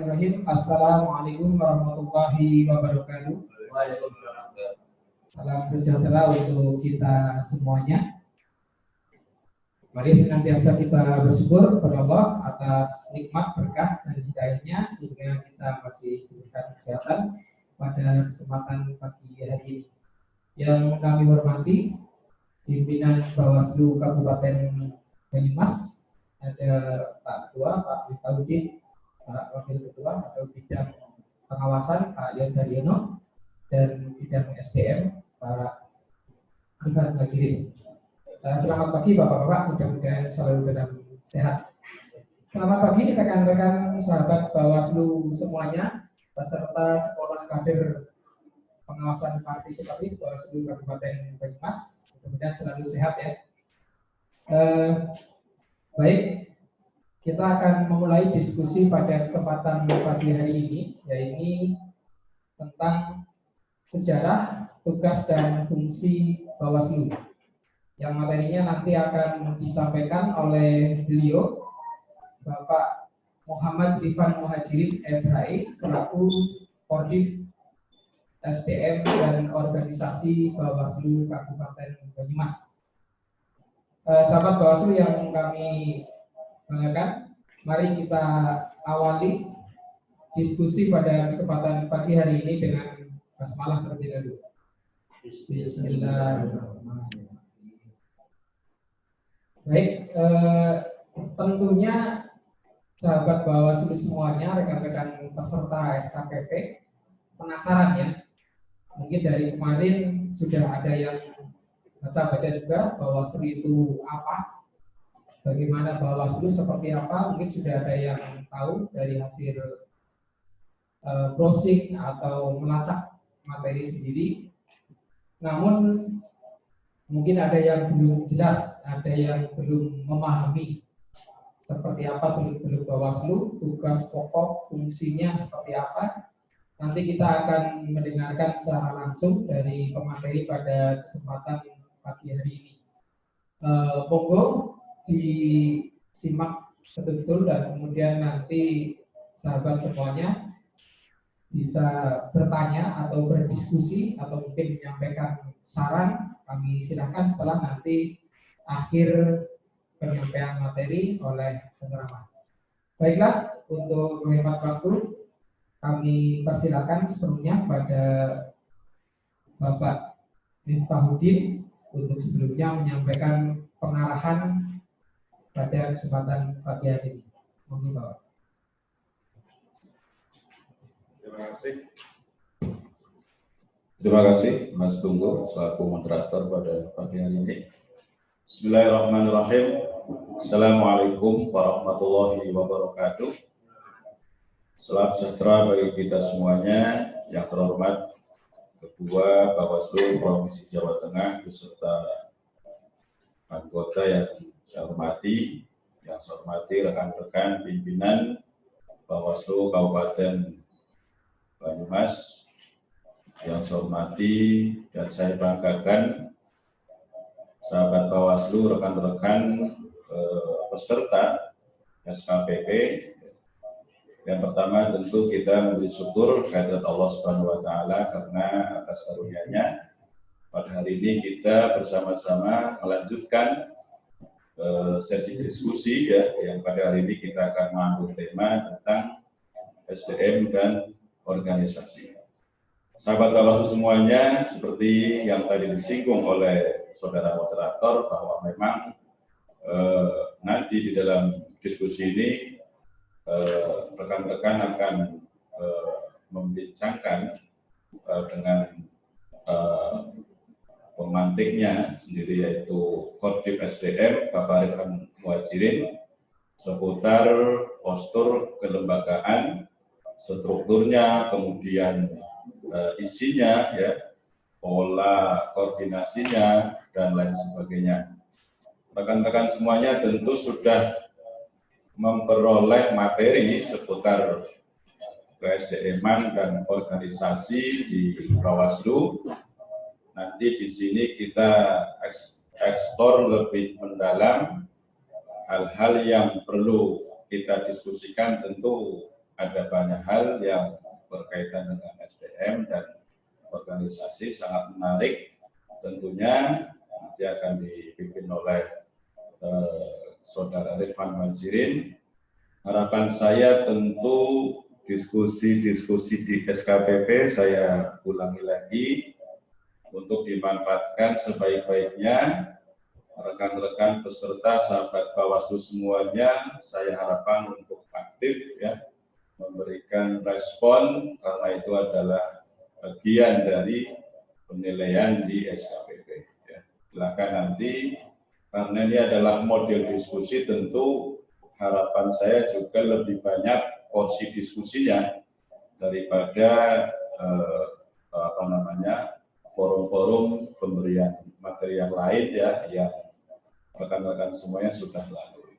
Bismillahirrahmanirrahim. Assalamualaikum warahmatullahi wabarakatuh. Salam sejahtera untuk kita semuanya. Mari senantiasa kita bersyukur kepada Allah atas nikmat, berkah, dan hidayahnya sehingga kita masih diberikan kesehatan pada kesempatan pagi hari ini. Yang kami hormati pimpinan Bawaslu Kabupaten Banyumas, ada Pak Ketua, Pak Miftahudin, Pak Wakil Ketua atau bidang pengawasan Pak Yon Daryono, dan bidang SDM Pak Rifat Majirin. Selamat pagi Bapak-Bapak, mudah-mudahan selalu dalam sehat. Selamat pagi rekan-rekan sahabat Bawaslu semuanya, peserta sekolah kader pengawasan partisipatif Bawaslu Kabupaten Banyumas, mudah-mudahan selalu sehat ya. Baik, kita akan memulai diskusi pada kesempatan pagi hari ini, yaitu tentang sejarah, tugas, dan fungsi Bawaslu. Yang materinya nanti akan disampaikan oleh beliau, Bapak Muhammad Rifan Muhajirin SHE, selaku Kordif SDM dan Organisasi Bawaslu Kabupaten Banyumas. Sahabat Bawaslu yang kami banggakan, mari kita awali diskusi pada kesempatan pagi hari ini dengan basmalah terlebih dahulu. Bismillahirrahmanirrahim. Baik, tentunya sahabat Bawaslu semuanya, rekan-rekan peserta SKPP penasaran ya. Mungkin dari kemarin sudah ada yang baca-baca juga Bawaslu itu apa, bagaimana Bawaslu seperti apa, mungkin sudah ada yang tahu dari hasil browsing atau melacak materi sendiri. Namun mungkin ada yang belum jelas, ada yang belum memahami seperti apa seluk-beluk Bawaslu, tugas pokok, fungsinya seperti apa. Nanti kita akan mendengarkan secara langsung dari pemateri pada kesempatan pagi hari ini. Monggo disimak betul-betul dan kemudian nanti sahabat semuanya bisa bertanya atau berdiskusi atau mungkin menyampaikan saran. Kami silakan setelah nanti akhir penyampaian materi oleh penceramah. Baiklah, untuk menghemat waktu kami persilakan sepenuhnya pada Bapak Miftahudin untuk sebelumnya menyampaikan pengarahan pada kesempatan pagi hari ini. Monggo Bapak. Terima kasih Mas Tunggu selaku moderator pada pagi hari ini. Bismillahirrahmanirrahim. Assalamualaikum warahmatullahi wabarakatuh. Salam sejahtera bagi kita semuanya. Yang terhormat Ketua Bawaslu Provinsi Jawa Tengah beserta anggota yang saya hormati, rekan-rekan pimpinan Bawaslu Kabupaten Banyumas, yang saya hormati dan saya banggakan sahabat Bawaslu, rekan-rekan peserta SKPP. Yang pertama tentu kita memberi syukur kehadirat Allah Subhanahu wa taala karena atas karunia-Nya pada hari ini kita bersama-sama melanjutkan sesi diskusi ya, yang pada hari ini kita akan mengambil tema tentang SDM dan organisasi. Sahabat Bawaslu semuanya, seperti yang tadi disinggung oleh saudara moderator bahwa memang nanti di dalam diskusi ini rekan-rekan akan membincangkan dengan pemantiknya sendiri, yaitu Kordif SDM Bapak Rifan Muhajirin, seputar postur kelembagaan, strukturnya, kemudian isinya, ya, pola koordinasinya, dan lain sebagainya. Rekan-rekan semuanya tentu sudah memperoleh materi seputar ke-SDM-an dan organisasi di Bawaslu. Nanti di sini kita eksplor lebih mendalam hal-hal yang perlu kita diskusikan. Tentu ada banyak hal yang berkaitan dengan SDM dan organisasi sangat menarik. Tentunya nanti akan dipimpin oleh Saudara Rifan Majirin. Harapan saya tentu diskusi-diskusi di SKPP saya ulangi lagi untuk dimanfaatkan sebaik-baiknya. Rekan-rekan peserta, sahabat Bawaslu semuanya, saya harapkan untuk aktif ya, memberikan respon karena itu adalah bagian dari penilaian di SKPP. Ya. Silakan nanti, karena ini adalah model diskusi, tentu harapan saya juga lebih banyak porsi diskusinya daripada forum-forum pemberian materi yang lain ya, yang rekan-rekan semuanya sudah lalui.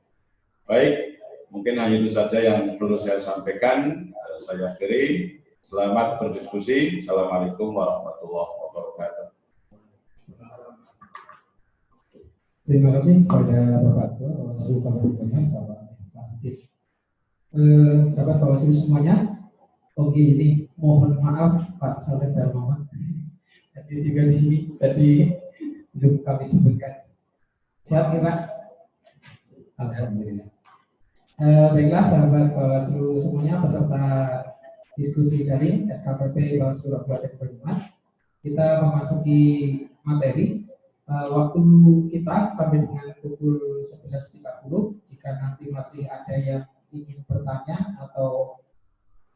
Baik, mungkin hanya itu saja yang perlu saya sampaikan. Saya akhiri. Selamat berdiskusi. Assalamualaikum warahmatullahi wabarakatuh. Terima kasih kepada Bapak Ketua Bawaslu Kabupaten Banyumas, Bapak Aktif. Sahabat Bawaslu semuanya, oke, ini mohon maaf Pak Saleh Darmawan. Jadi juga di sini tadi belum kami sebutkan. Siap ya Pak? Alhamdulillah. Baiklah sahabat Bawaslu semuanya, peserta diskusi dari SKPP Bawaslu Kabupaten Banyumas, kita memasuki materi. Waktu kita sampai dengan pukul 11.30. Jika nanti masih ada yang ingin bertanya atau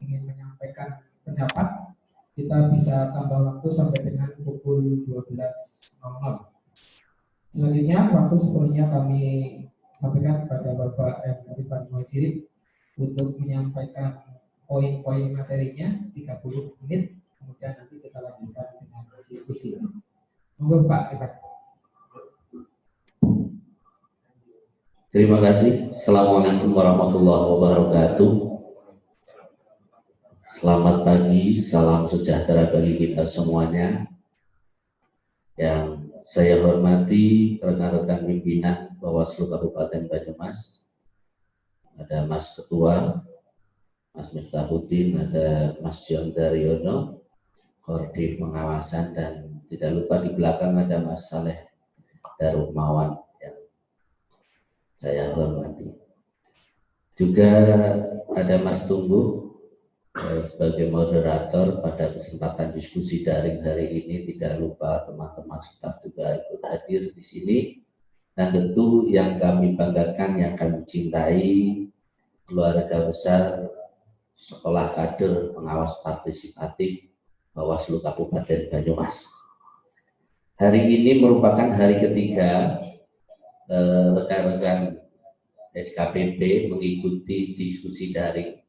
ingin menyampaikan pendapat, kita bisa tambah waktu sampai dengan pukul 12.00. Selanjutnya, waktu sepenuhnya kami sampaikan kepada Bapak Rifan Majirin untuk menyampaikan poin-poin materinya 30 menit, kemudian nanti kita lanjutkan dengan diskusi. Monggo Pak Rifan. Terima kasih. Assalamualaikum warahmatullahi wabarakatuh. Selamat pagi, salam sejahtera bagi kita semuanya. Yang saya hormati rekan-rekan pimpinan Bawaslu Kabupaten Banyumas, ada Mas Ketua, Mas Miftahuddin, ada Mas John Daryono, Koordinator Pengawasan, dan tidak lupa di belakang ada Mas Saleh Darmawan yang saya hormati. Juga ada Mas Tunggu sebagai moderator pada kesempatan diskusi daring hari ini. Tidak lupa teman-teman staf juga ikut hadir di sini, dan tentu yang kami banggakan, yang kami cintai, keluarga besar Sekolah Kader Pengawas Partisipatif Bawaslu Kabupaten Banyumas. Hari ini merupakan hari ketiga rekan-rekan SKPP mengikuti diskusi daring.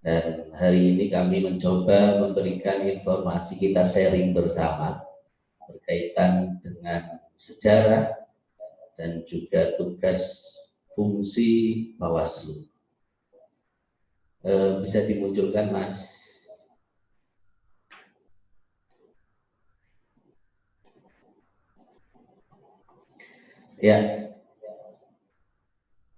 Dan hari ini kami mencoba memberikan informasi, kita sharing bersama berkaitan dengan sejarah dan juga tugas fungsi Bawaslu. Bisa dimunculkan Mas. Ya.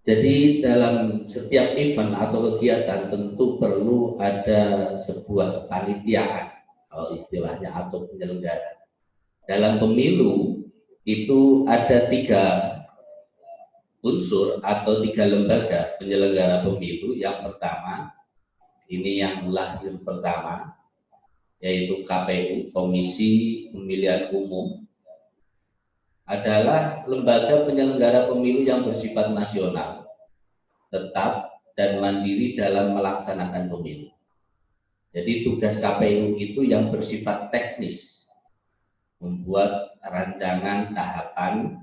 Jadi dalam setiap event atau kegiatan tentu perlu ada sebuah kepanitiaan, kalau istilahnya, atau penyelenggara. Dalam pemilu itu ada 3 unsur atau 3 lembaga penyelenggara pemilu. Yang pertama, ini yang lahir pertama, yaitu KPU, Komisi Pemilihan Umum, adalah lembaga penyelenggara pemilu yang bersifat nasional, tetap dan mandiri dalam melaksanakan pemilu. Jadi tugas KPU itu yang bersifat teknis, membuat rancangan tahapan,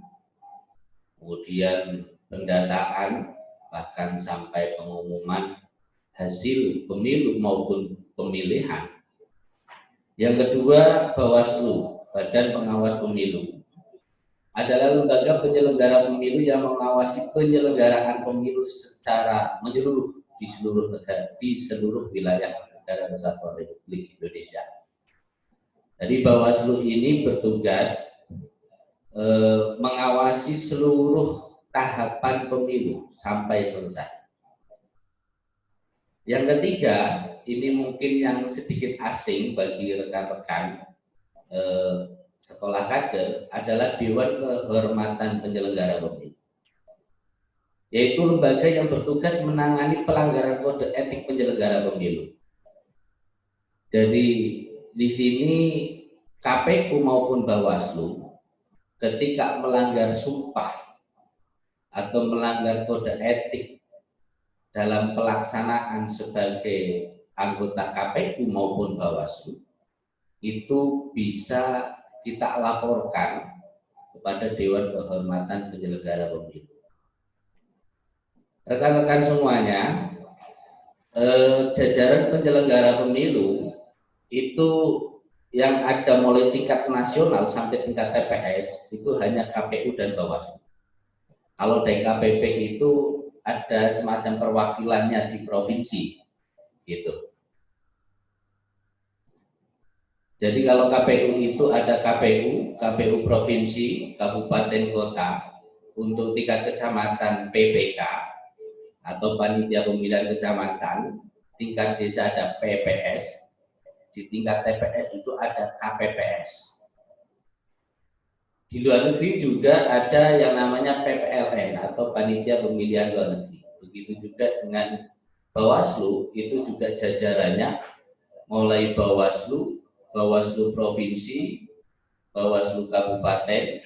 kemudian pendataan, bahkan sampai pengumuman hasil pemilu maupun pemilihan. Yang kedua, Bawaslu, Badan Pengawas Pemilu, adalah lembaga penyelenggara pemilu yang mengawasi penyelenggaraan pemilu secara menyeluruh di seluruh negara, di seluruh wilayah Negara Kesatuan Republik Indonesia. Jadi Bawaslu ini bertugas mengawasi seluruh tahapan pemilu sampai selesai. Yang ketiga, ini mungkin yang sedikit asing bagi rekan-rekan sekolah kader adalah Dewan Kehormatan Penyelenggara Pemilu, yaitu lembaga yang bertugas menangani pelanggaran kode etik penyelenggara pemilu. Jadi di sini KPU maupun Bawaslu ketika melanggar sumpah atau melanggar kode etik dalam pelaksanaan sebagai anggota KPU maupun Bawaslu, itu bisa kita laporkan kepada Dewan Kehormatan Penyelenggara Pemilu. Rekan-rekan semuanya, jajaran penyelenggara pemilu itu yang ada mulai tingkat nasional sampai tingkat TPS itu hanya KPU dan Bawaslu. Kalau DKPP itu ada semacam perwakilannya di provinsi, gitu. Jadi kalau KPU itu ada KPU provinsi, kabupaten, kota. Untuk tingkat kecamatan PPK atau panitia pemilihan kecamatan, tingkat desa ada PPS, di tingkat TPS itu ada KPPS. Di luar negeri juga ada yang namanya PPLN atau panitia pemilihan luar negeri. Begitu juga dengan Bawaslu, itu juga jajarannya mulai Bawaslu provinsi, Bawaslu kabupaten,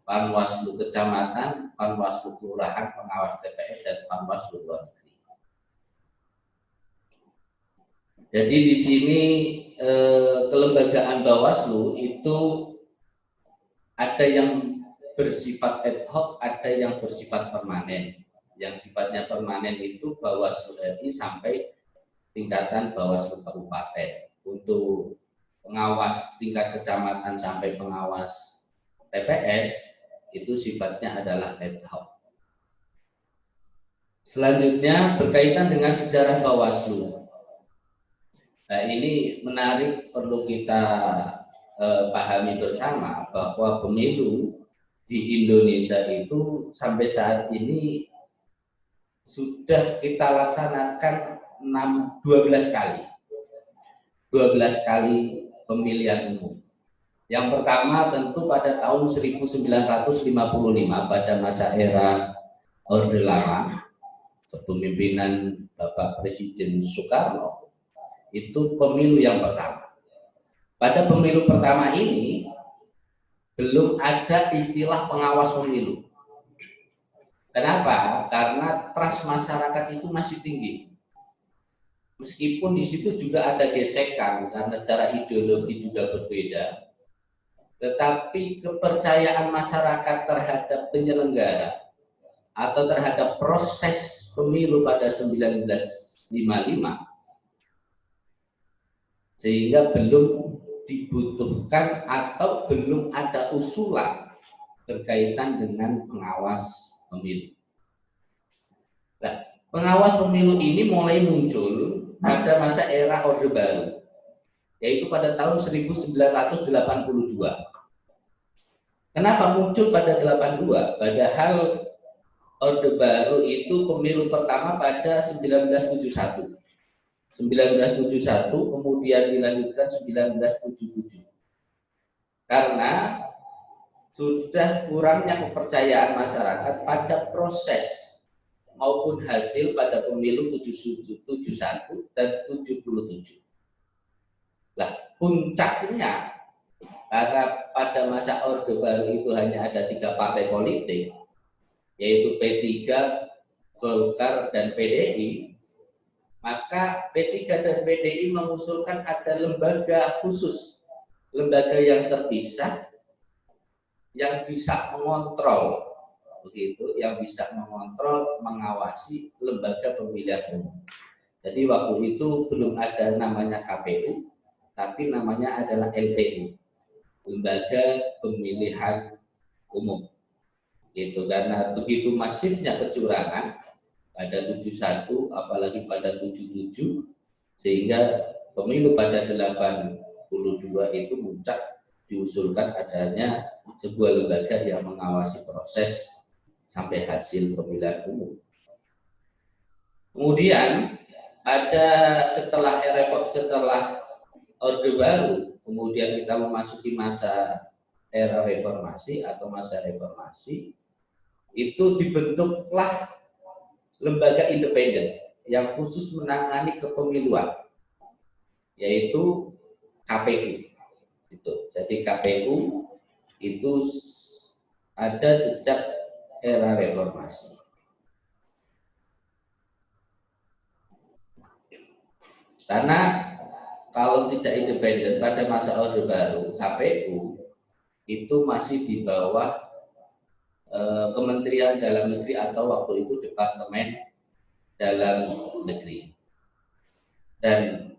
Panwaslu kecamatan, Panwaslu kelurahan, pengawas TPS, dan Panwaslu luar negeri. Jadi di sini kelembagaan Bawaslu itu ada yang bersifat ad hoc, ada yang bersifat permanen. Yang sifatnya permanen itu Bawaslu RI sampai tingkatan Bawaslu kabupaten. Untuk pengawas tingkat kecamatan sampai pengawas TPS itu sifatnya adalah ad hoc. Selanjutnya berkaitan dengan sejarah Bawaslu. Nah, ini menarik, perlu kita pahami bersama bahwa pemilu di Indonesia itu sampai saat ini sudah kita laksanakan 12 kali. 12 kali pemilihan umum. Yang pertama tentu pada tahun 1955 pada masa era Orde Lama, kepemimpinan Bapak Presiden Soekarno, itu pemilu yang pertama. Pada pemilu pertama ini belum ada istilah pengawas pemilu. Kenapa? Karena trust masyarakat itu masih tinggi. Meskipun di situ juga ada gesekan karena secara ideologi juga berbeda, tetapi kepercayaan masyarakat terhadap penyelenggara atau terhadap proses pemilu pada 1955 sehingga belum dibutuhkan atau belum ada usulan berkaitan dengan pengawas pemilu. Nah, pengawas pemilu ini mulai muncul pada masa era Orde Baru, yaitu pada tahun 1982. Kenapa muncul pada 82? Padahal Orde Baru itu pemilu pertama pada 1971. 1971 kemudian dilanjutkan 1977. Karena sudah kurangnya kepercayaan masyarakat pada proses maupun hasil pada pemilu 71 dan 77. Nah, puncaknya karena pada masa Orde Baru itu hanya ada 3 partai politik, yaitu P3, Golkar, dan PDI, maka P3 dan PDI mengusulkan ada lembaga khusus, lembaga yang terpisah, yang bisa mengontrol, begitu, yang bisa mengontrol, mengawasi lembaga pemilihan umum. Jadi waktu itu belum ada namanya KPU, tapi namanya adalah LPU, Lembaga Pemilihan Umum. Gitu, karena begitu masifnya kecurangan pada 71, apalagi pada 77, sehingga pemilu pada 82 itu muncak diusulkan adanya sebuah lembaga yang mengawasi proses sampai hasil pemilihan umum. Kemudian ada setelah Orde Baru, kemudian kita memasuki masa era reformasi atau masa reformasi, itu dibentuklah lembaga independen yang khusus menangani kepemiluan, yaitu KPU. Jadi KPU itu ada sejak era reformasi. Karena kalau tidak independen pada masa Orde Baru, KPU itu masih di bawah Kementerian Dalam Negeri atau waktu itu Departemen Dalam Negeri. Dan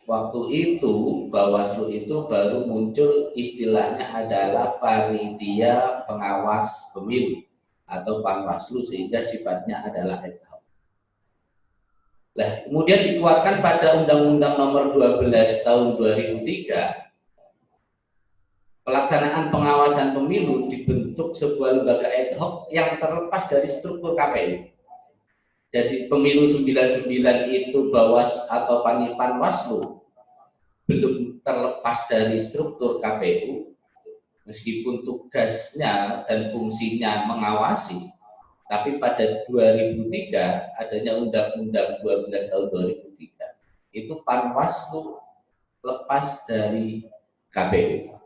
waktu itu Bawaslu itu baru muncul istilahnya adalah Panitia Pengawas Pemilu atau Panwaslu, sehingga sifatnya adalah ad hoc. Nah, kemudian dikuatkan pada Undang-Undang Nomor 12 Tahun 2003, pelaksanaan pengawasan pemilu dibentuk sebuah lembaga ad hoc yang terlepas dari struktur KPU. Jadi pemilu 99 itu Bawas atau Panwaslu belum terlepas dari struktur KPU, meskipun tugasnya dan fungsinya mengawasi. Tapi pada 2003 adanya Undang-Undang 12 tahun 2003, itu Panwaslu lepas dari KPU.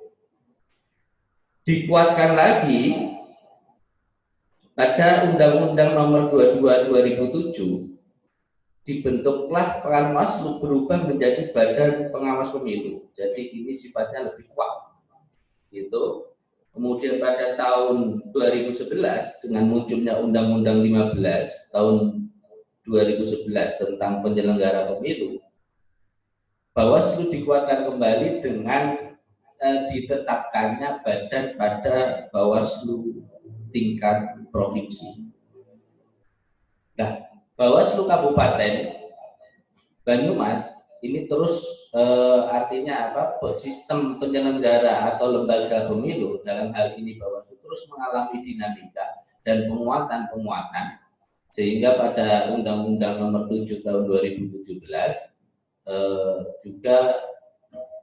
Dikuatkan lagi pada Undang-Undang Nomor 22 2007, dibentuklah Panwaslu berubah menjadi Badan Pengawas Pemilu. Jadi ini sifatnya lebih kuat. Gitu. Kemudian pada tahun 2011 dengan munculnya Undang-Undang 15 tahun 2011 tentang penyelenggara pemilu, Bawaslu dikuatkan kembali dengan ditetapkannya badan pada Bawaslu tingkat provinsi. Nah, Bawaslu Kabupaten Banyumas ini terus artinya apa? Sistem penyelenggara atau lembaga pemilu dalam hal ini Bawaslu terus mengalami dinamika dan penguatan, sehingga pada Undang-Undang Nomor 7 Tahun 2017 juga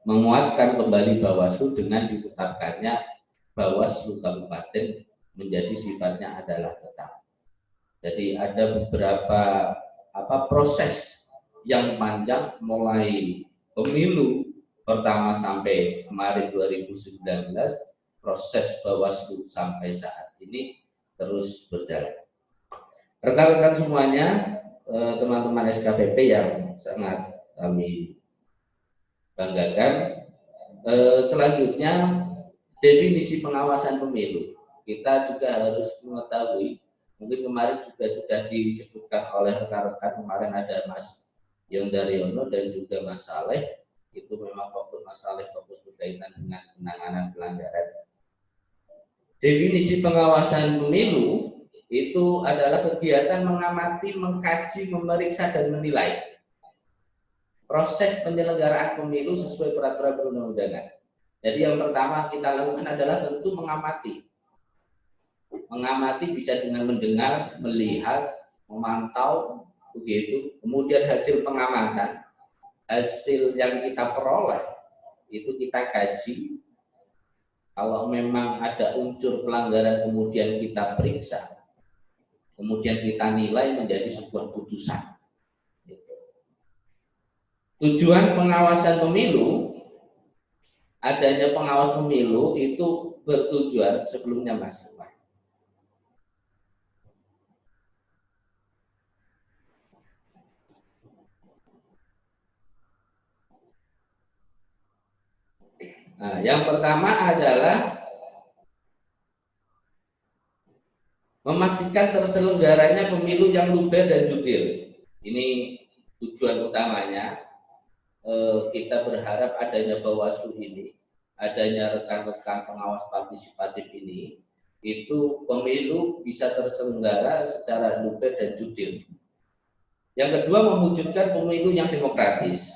menguatkan kembali Bawaslu dengan ditetapkannya Bawaslu Kabupaten menjadi sifatnya adalah tetap. Jadi ada beberapa proses yang panjang mulai pemilu pertama sampai kemarin 2019, proses Bawaslu sampai saat ini terus berjalan. Rekan-rekan semuanya, teman-teman SKPP yang sangat kami banggakan, selanjutnya definisi pengawasan pemilu. Kita juga harus mengetahui, mungkin kemarin juga sudah disebutkan oleh rekan-rekan, kemarin ada Mas Yondaryono dan juga Mas Saleh, itu memang fokus Mas Saleh fokus berkaitan dengan penanganan pelanggaran. Definisi pengawasan pemilu itu adalah kegiatan mengamati, mengkaji, memeriksa dan menilai proses penyelenggaraan pemilu sesuai peraturan perundang-undangan. Jadi yang pertama kita lakukan adalah tentu mengamati. Mengamati bisa dengan mendengar, melihat, memantau, begitu. Kemudian hasil pengamatan, hasil yang kita peroleh itu kita kaji. Kalau memang ada unsur pelanggaran kemudian kita periksa, kemudian kita nilai menjadi sebuah putusan. Tujuan pengawasan pemilu, adanya pengawas pemilu itu bertujuan sebelumnya Mas. Nah, yang pertama adalah memastikan terselenggaranya pemilu yang luber dan jurdil. Ini tujuan utamanya. Kita berharap adanya Bawaslu ini, adanya rekan-rekan pengawas partisipatif ini, itu pemilu bisa terselenggara secara luber dan jurdil. Yang kedua, mewujudkan pemilu yang demokratis.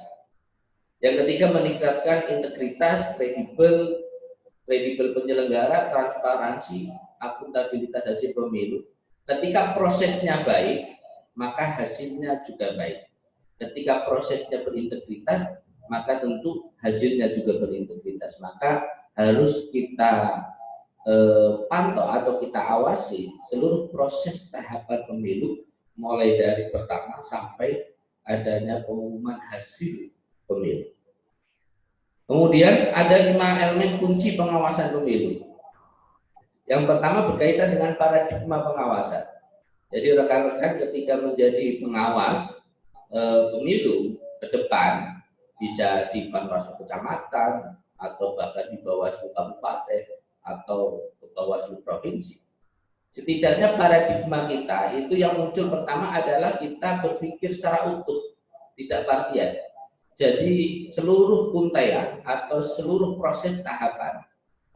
Yang ketiga, meningkatkan integritas, kredibel penyelenggara, transparansi, akuntabilitas hasil pemilu. Ketika prosesnya baik, maka hasilnya juga baik. ketika prosesnya berintegritas, maka tentu hasilnya juga berintegritas. Maka harus kita pantau atau kita awasi seluruh proses tahapan pemilu, mulai dari pertama sampai adanya pengumuman hasil pemilu. Kemudian ada 5 elemen kunci pengawasan pemilu. Yang pertama berkaitan dengan paradigma pengawasan. Jadi rekan-rekan ketika menjadi pengawas pemilu ke depan, bisa di Panwaslu kecamatan atau bahkan di Bawaslu kabupaten atau ke Bawaslu provinsi. Setidaknya paradigma kita itu yang muncul pertama adalah kita berpikir secara utuh, tidak parsial. Jadi seluruh untaian atau seluruh proses tahapan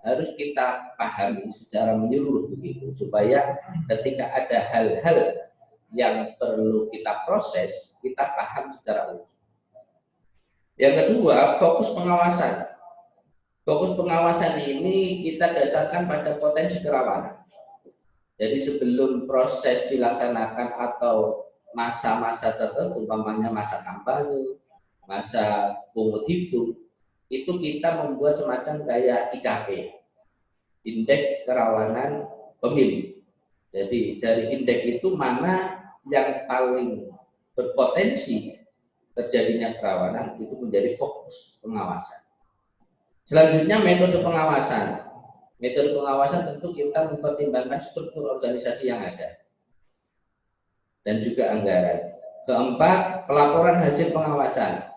harus kita pahami secara menyeluruh begitu, supaya ketika ada hal-hal yang perlu kita proses, kita paham secara utuh. Yang kedua, fokus pengawasan. Fokus pengawasan ini kita dasarkan pada potensi kerawanan. Jadi sebelum proses dilaksanakan atau masa-masa tertentu, umpamanya masa kampanye, masa pungut hitung, itu kita membuat semacam kayak IKP, indeks kerawanan pemilu. Jadi dari indeks itu mana yang paling berpotensi terjadinya kerawanan, itu menjadi fokus pengawasan. Selanjutnya metode pengawasan. Metode pengawasan tentu kita mempertimbangkan struktur organisasi yang ada dan juga anggaran. Keempat, pelaporan hasil pengawasan.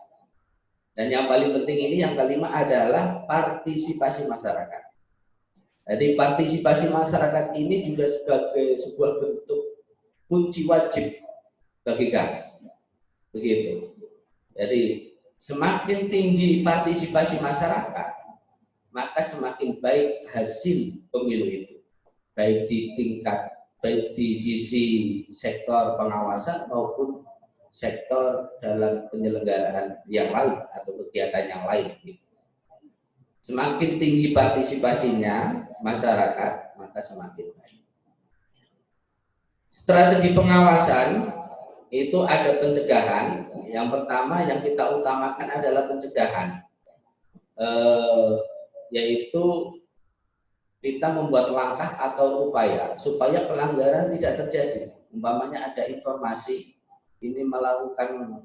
Dan yang paling penting ini, yang kelima adalah partisipasi masyarakat. Jadi partisipasi masyarakat ini juga sebagai sebuah bentuk kunci wajib bagi kami. Begitu. Jadi semakin tinggi partisipasi masyarakat, maka semakin baik hasil pemilu itu, baik di sisi sektor pengawasan maupun sektor dalam penyelenggaraan yang lain atau kegiatan yang lain. Semakin tinggi partisipasinya masyarakat, maka semakin baik. Strategi pengawasan itu ada pencegahan. Yang pertama yang kita utamakan adalah pencegahan, yaitu kita membuat langkah atau upaya supaya pelanggaran tidak terjadi. Umpamanya ada informasi ini melakukan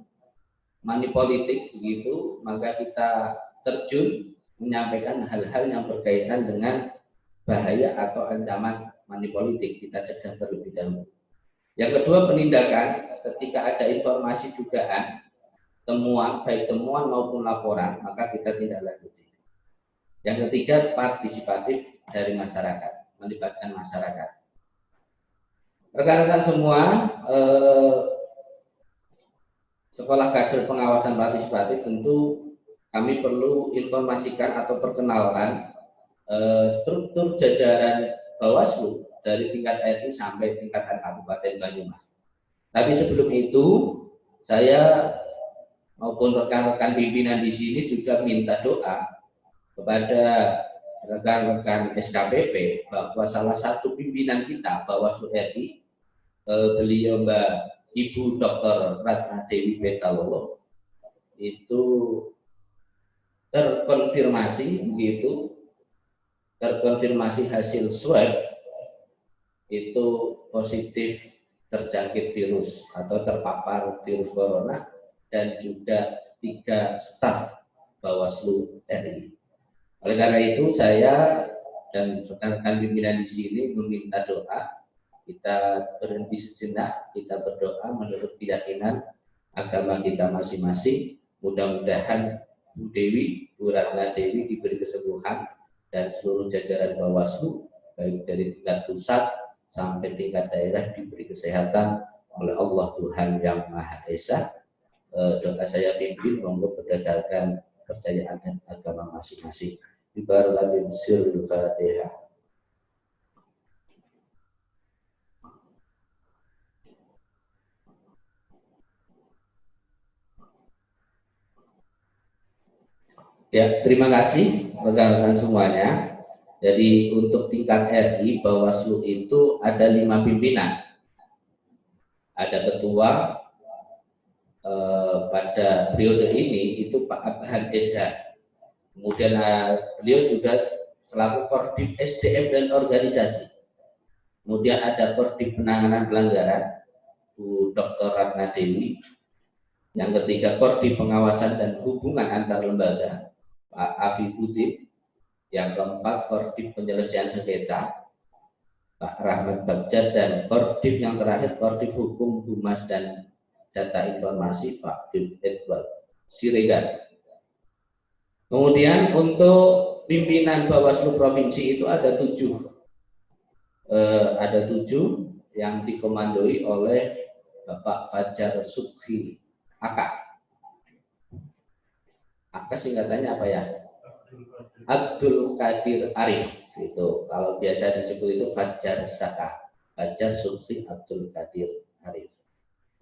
money politik begitu, maka kita terjun menyampaikan hal-hal yang berkaitan dengan bahaya atau ancaman money politik, kita cegah terlebih dahulu. Yang kedua, penindakan. Ketika ada informasi dugaan, temuan, baik temuan maupun laporan, maka kita tindak lanjuti. Yang ketiga, partisipatif dari masyarakat, melibatkan masyarakat. Rekan-rekan semua, Sekolah Kader Pengawasan Partisipatif tentu kami perlu informasikan atau perkenalkan struktur jajaran Bawaslu dari tingkat RI sampai tingkatan Kabupaten Banyumas. Tapi sebelum itu, saya maupun rekan-rekan pimpinan di sini juga minta doa kepada rekan-rekan SKPP bahwa salah satu pimpinan kita Bawaslu RI, beliau Mbak Ibu Dr. Ratna Dewi Betalolo, itu terkonfirmasi begitu, terkonfirmasi hasil swab itu positif terjangkit virus atau terpapar virus corona, dan juga 3 staf Bawaslu RI. Oleh karena itu saya dan rekan-rekan pimpinan di sini meminta doa, kita berhenti sejenak, kita berdoa menurut keyakinan agama kita masing-masing. Mudah-mudahan Bu Dewi, Bu Ratna Dewi diberi kesembuhan dan seluruh jajaran Bawaslu baik dari tingkat pusat sampai tingkat daerah diberi kesehatan oleh Allah Tuhan Yang Maha Esa. Doa saya pimpin monggo berdasarkan kepercayaan dan agama masing-masing. Ibaratnya sirrul Fatihah. Ya, terima kasih rekan-rekan semuanya. Jadi untuk tingkat RI Bawaslu itu ada 5 pimpinan. Ada ketua, pada periode ini itu Pak Abhan SH. Kemudian beliau juga selaku Korbit SDM dan Organisasi. Kemudian ada Korbit Penanganan Pelanggaran Bu Dr. Ratna Dewi. Yang ketiga Korbit Pengawasan dan Hubungan Antar Lembaga Pak Afi Putih. Yang keempat Korbit Penyelesaian Sengketa Pak Rahmat Bagja, dan Korbit yang terakhir Korbit Hukum, Humas dan Data Informasi Pak Viv Edward Siregar. Kemudian untuk pimpinan Bawaslu Provinsi itu ada 7 yang dikomandoi oleh Bapak Fajar Subhi AK. AK singkatannya apa ya? Abdul Qadir Arif. Itu kalau biasa disebut itu Fajar Saka, Fajar Subhi Abdul Qadir Arif.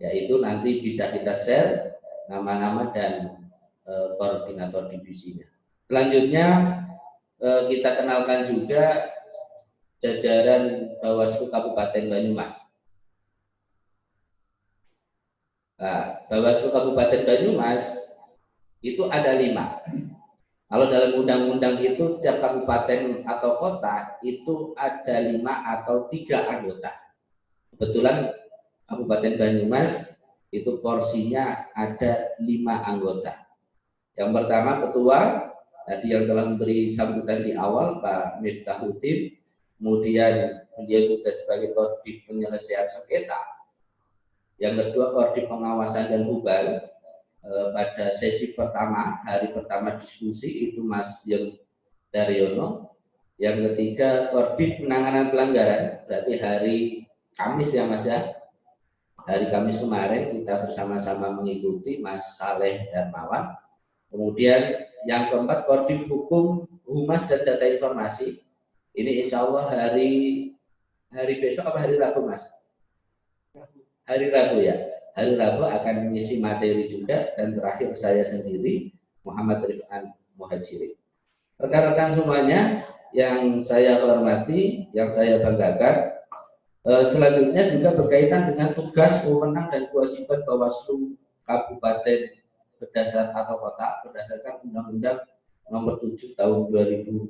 Yaitu nanti bisa kita share nama-nama dan koordinator divisinya. Selanjutnya kita kenalkan juga jajaran Bawaslu Kabupaten Banyumas. Nah, Bawaslu Kabupaten Banyumas itu ada 5. Kalau dalam undang-undang itu tiap kabupaten atau kota itu ada 5 atau 3 anggota. Kebetulan Kabupaten Banyumas itu porsinya ada 5 anggota. Yang pertama ketua, tadi yang telah memberi sambutan di awal Pak Miftahudin, kemudian beliau juga sebagai Korbit Penyelesaian Sengketa. Yang kedua Korbit Pengawasan dan Hubal. Pada sesi pertama, hari pertama diskusi itu Mas Yon Daryono. Yang ketiga Korbit Penanganan Pelanggaran, berarti hari Kamis ya Mas ya. Hari Kamis kemarin kita bersama-sama mengikuti Mas Saleh Darmawan. Kemudian yang keempat Korbit Hukum, Humas dan Data Informasi. Ini insya Allah hari besok apa hari Rabu Mas? Hari Rabu ya. Hari Rabu akan mengisi materi juga, dan terakhir saya sendiri Muhammad Rifan Muhajiri. Rekan-rekan semuanya yang saya hormati, yang saya banggakan, selanjutnya juga berkaitan dengan tugas, wewenang dan kewajiban Bawaslu Kabupaten berdasar atau kota berdasarkan Undang-Undang Nomor 7 Tahun 2017.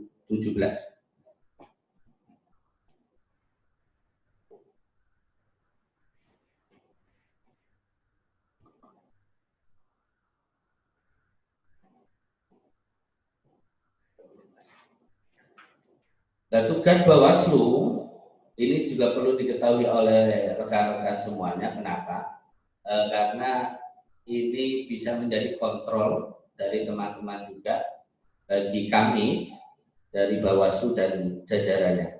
Dan tugas Bawaslu ini juga perlu diketahui oleh rekan-rekan semuanya. Kenapa? Karena ini bisa menjadi kontrol dari teman-teman juga bagi kami dari Bawaslu dan jajarannya.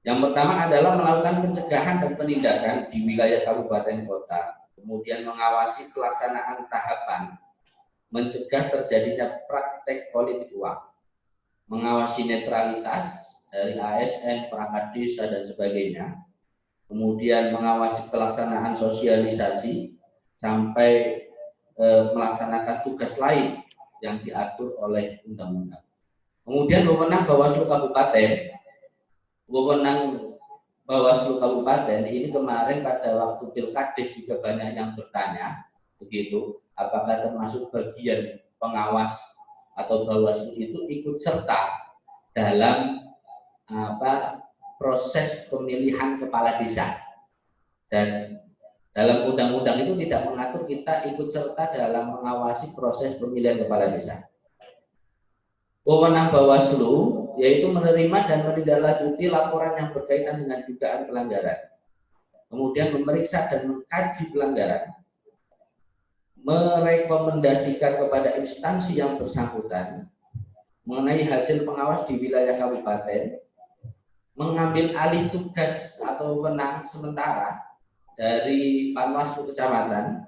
Yang pertama adalah melakukan pencegahan dan penindakan di wilayah kabupaten kota, kemudian mengawasi pelaksanaan tahapan, mencegah terjadinya praktek politik uang, mengawasi netralitas dari ASN, perangkat desa dan sebagainya, kemudian mengawasi pelaksanaan sosialisasi sampai melaksanakan tugas lain yang diatur oleh undang-undang. Kemudian wewenang Bawaslu Kabupaten ini kemarin pada waktu Pilkades juga banyak yang bertanya begitu, apakah termasuk bagian pengawas atau Bawaslu itu ikut serta dalam proses pemilihan kepala desa. Dan dalam undang-undang itu tidak mengatur kita ikut serta dalam mengawasi proses pemilihan kepala desa. Wewenang Bawaslu yaitu menerima dan menindaklanjuti laporan yang berkaitan dengan dugaan pelanggaran, kemudian memeriksa dan mengkaji pelanggaran, merekomendasikan kepada instansi yang bersangkutan mengenai hasil pengawas di wilayah kabupaten, mengambil alih tugas atau wewenang sementara dari Panwaslu Kecamatan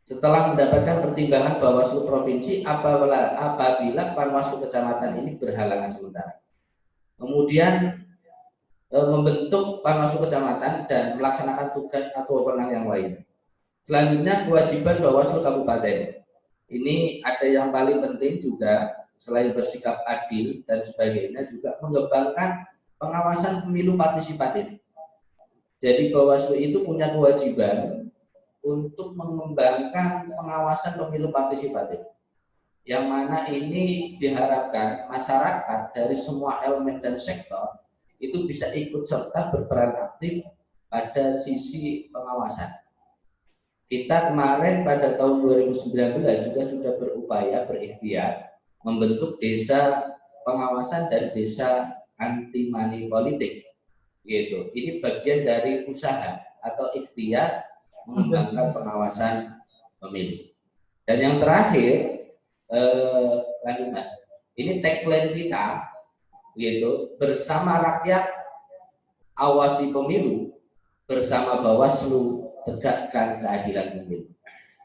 setelah mendapatkan pertimbangan Bawaslu Provinsi apabila Panwaslu Kecamatan ini berhalangan sementara. Kemudian membentuk Panwaslu Kecamatan dan melaksanakan tugas atau wewenang yang lain. Selanjutnya kewajiban Bawaslu Kabupaten. Ini ada yang paling penting juga, selain bersikap adil dan sebagainya, juga mengembangkan pengawasan pemilu partisipatif. Jadi Bawaslu itu punya kewajiban untuk mengembangkan pengawasan pemilu partisipatif, yang mana ini diharapkan masyarakat dari semua elemen dan sektor itu bisa ikut serta berperan aktif pada sisi pengawasan. Kita kemarin pada tahun 2019 juga sudah berupaya berikhtiar membentuk desa pengawasan dan desa anti money politik, gitu. Ini bagian dari usaha atau ikhtiar mengembangkan pengawasan pemilu. Dan yang terakhir, lanjut Mas, ini tagline kita, gitu, bersama rakyat awasi pemilu, bersama Bawaslu tegakkan keadilan pemilu.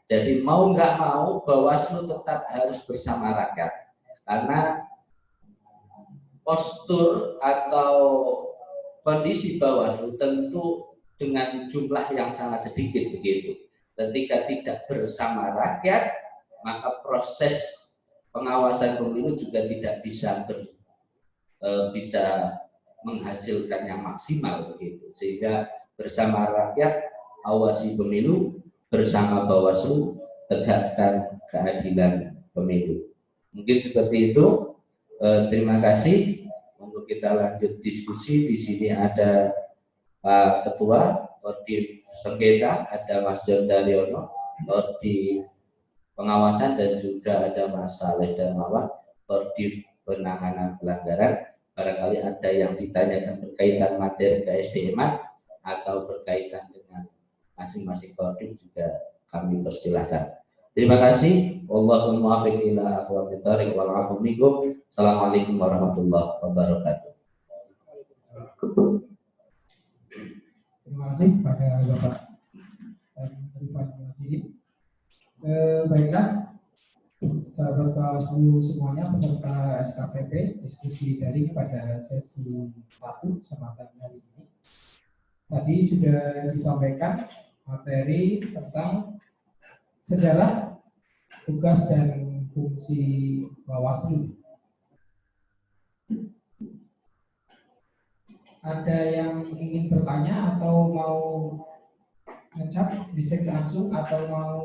Jadi mau nggak mau Bawaslu tetap harus bersama rakyat, karena postur atau kondisi Bawaslu tentu dengan jumlah yang sangat sedikit begitu. Ketika tidak bersama rakyat, maka proses pengawasan pemilu juga tidak bisa menghasilkan yang maksimal begitu. Sehingga bersama rakyat awasi pemilu, bersama Bawaslu tegakkan keadilan pemilu. Mungkin seperti itu. Terima kasih. Untuk kita lanjut diskusi, di sini ada Pak Ketua Kodim Sengketa, ada Mas John Daryono, Kodim Pengawasan, dan juga ada Mas Saleh Darmawan, Kodim Penanganan Pelanggaran. Barangkali ada yang ditanyakan berkaitan materi ke-SDM-an atau berkaitan dengan masing-masing kodim juga kami persilahkan. Terima kasih. Wallahumma muwaffiq ila aqwamit thoriq wal 'afwu minkum. Assalamualaikum warahmatullahi wabarakatuh. Terima kasih pada Bapak Rifan Majid. Baiklah, sahabat Bawaslu semuanya, peserta SKPP, diskusi daring pada sesi 1 kesempatan hari ini. Tadi sudah disampaikan materi tentang sejarah, tugas dan fungsi Bawaslu. Ada yang ingin bertanya atau mau ngechat di seks langsung atau mau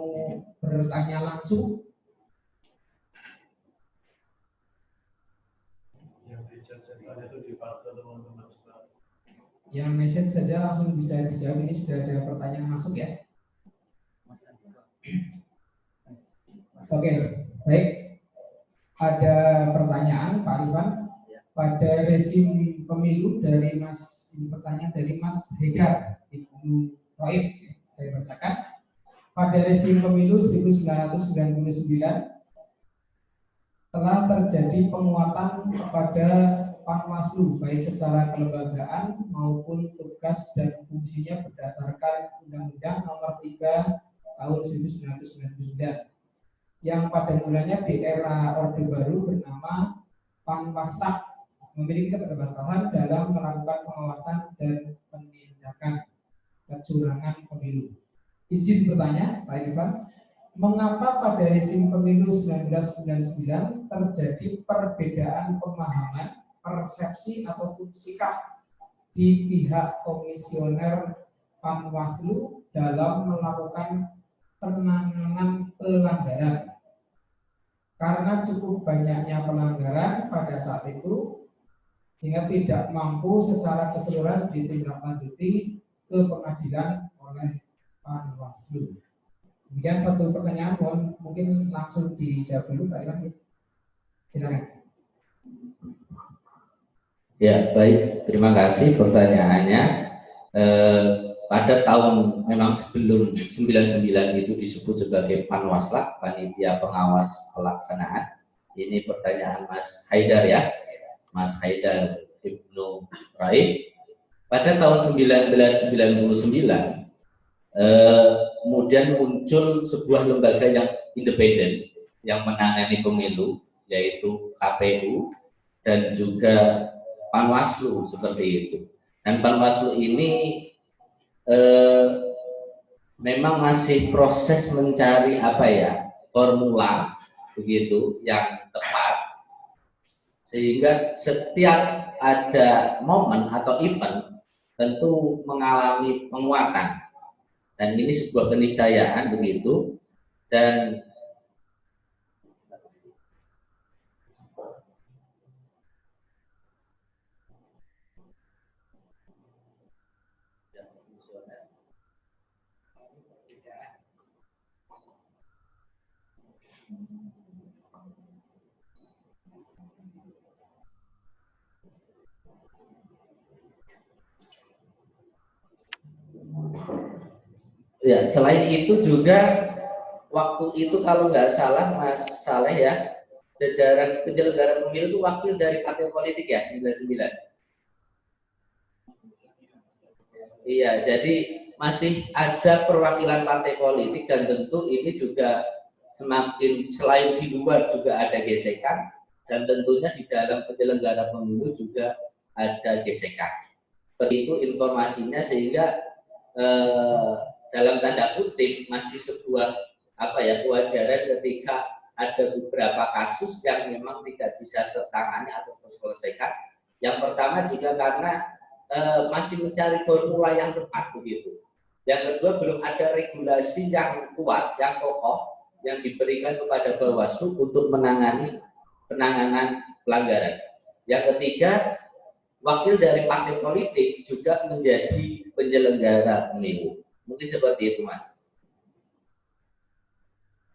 bertanya langsung? Yang message saja langsung bisa dijawab. Ini sudah ada pertanyaan masuk ya. Oke, baik. Ada pertanyaan Pak Rifan. Pada rezim pemilu dari pertanyaan dari Mas Haidar Ibnu Roif, saya bacakan. Pada rezim pemilu 1999 telah terjadi penguatan kepada Panwaslu baik secara kelembagaan maupun tugas dan fungsinya berdasarkan Undang-Undang Nomor 3 Tahun 1999 yang pada mulanya di era Orde Baru bernama Panwastak, memiliki keterbatasan dalam melakukan pengawasan dan penindakan kecurangan pemilu. Izin bertanya, Pak Irfan, mengapa pada rezim pemilu 1999 terjadi perbedaan pemahaman, persepsi ataupun sikap di pihak komisioner Panwaslu dalam melakukan penanganan pelanggaran? Karena cukup banyaknya pelanggaran pada saat itu, sehingga tidak mampu secara keseluruhan ditindaklanjuti ke pengadilan oleh Panwaslu. Kemudian satu pertanyaan, mungkin langsung dijawab dulu Pak Irfan. Silakan. Ya, baik. Terima kasih pertanyaannya. Pada tahun memang sebelum 99 itu disebut sebagai Panwaslak, Panitia Pengawas Pelaksanaan. Ini pertanyaan Mas Haidar ya, Mas Haidar Ibnu Raib. Pada tahun 1999 kemudian muncul sebuah lembaga yang independen yang menangani pemilu, yaitu KPU dan juga Panwaslu seperti itu. Dan Panwaslu ini memang masih proses mencari formula begitu yang tepat, sehingga setiap ada momen atau event tentu mengalami penguatan. Dan ini sebuah keniscayaan begitu. Dan ya, selain itu juga waktu itu kalau nggak salah Mas Saleh ya, jajaran penyelenggara pemilu itu wakil dari partai politik ya, 99. Iya, jadi masih ada perwakilan partai politik dan tentu ini juga semakin selain di luar juga ada gesekan dan tentunya di dalam penyelenggara pemilu juga ada gesekan. Seperti itu informasinya sehingga dalam tanda kutip masih sebuah kewajaran ketika ada beberapa kasus yang memang tidak bisa tertangani atau terselesaikan. Yang pertama juga karena masih mencari formula yang tepat begitu. Yang kedua belum ada regulasi yang kuat, yang kokoh yang diberikan kepada Bawaslu untuk menangani penanganan pelanggaran. Yang ketiga, wakil dari partai politik juga menjadi penyelenggara pemilu. Mungkin seperti itu, Mas.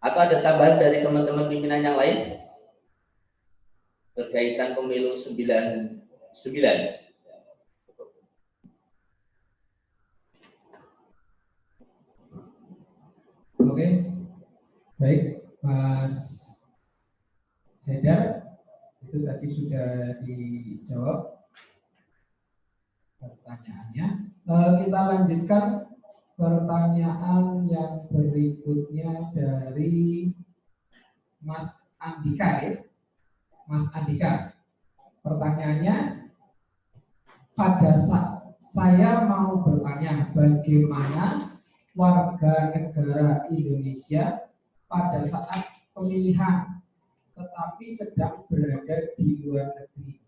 Atau ada tambahan dari teman-teman pimpinan yang lain berkaitan pemilu 99? Oke, baik, Mas Haidar, itu tadi sudah dijawab pertanyaannya. Kita lanjutkan pertanyaan yang berikutnya dari Mas Andika ya. Mas Andika, pertanyaannya, pada saat saya mau bertanya bagaimana warga negara Indonesia pada saat pemilihan tetapi sedang berada di luar negeri,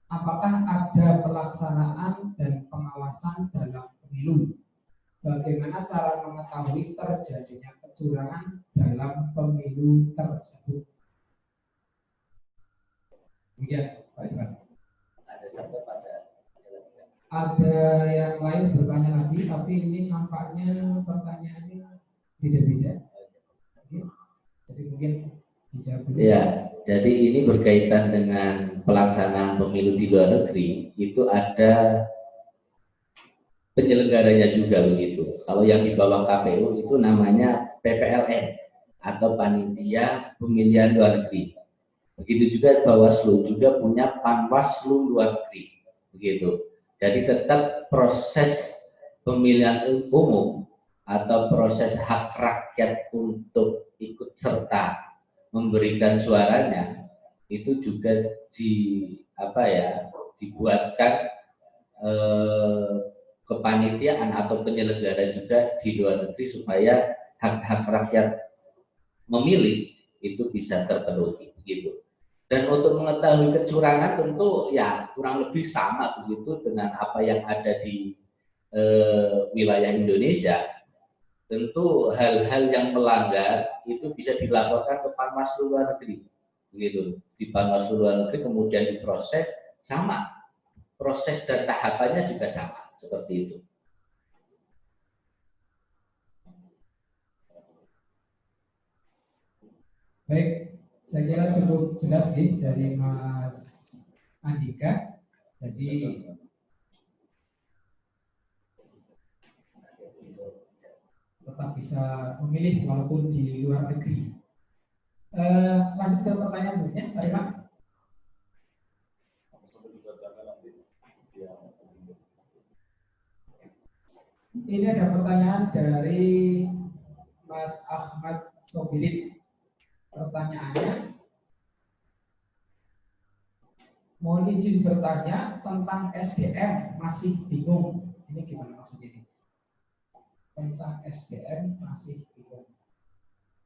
apakah ada pelaksanaan dan pengawasan dalam pemilu? Bagaimana cara mengetahui terjadinya kecurangan dalam pemilu tersebut? Demikian, Pak Ivan. Ada yang lain bertanya lagi, tapi ini nampaknya pertanyaannya beda-beda. Jadi mungkin dijawab dulu. Ya, jadi ini berkaitan dengan pelaksanaan pemilu di luar negeri, itu ada penyelenggaranya juga begitu. Kalau yang di bawah KPU itu namanya PPLN atau Panitia Pemilihan Luar Negeri. Begitu juga Bawaslu juga punya Panwaslu Luar Negeri, begitu. Jadi tetap proses pemilihan umum atau proses hak rakyat untuk ikut serta memberikan suaranya itu juga dibuatkan kepanitiaan atau penyelenggara juga di luar negeri supaya hak-hak rakyat memilih itu bisa terpenuhi begitu. Dan untuk mengetahui kecurangan tentu ya kurang lebih sama begitu dengan apa yang ada di wilayah Indonesia. Tentu hal-hal yang melanggar itu bisa dilaporkan ke Panwaslu Luar Negeri, begitu. Di Panwaslu Luar Negeri kemudian diproses sama, proses dan tahapannya juga sama seperti itu. Baik, saya kira cukup jelas sih dari Mas Andika. Jadi tetap bisa memilih walaupun di luar negeri. Lanjut ke pertanyaan berikutnya, Pak Iman. Ini ada pertanyaan dari Mas Ahmad Sobirin. Pertanyaannya, mohon izin bertanya tentang SDM, masih bingung. Ini gimana maksudnya ini? Tentang SDM masih bingung.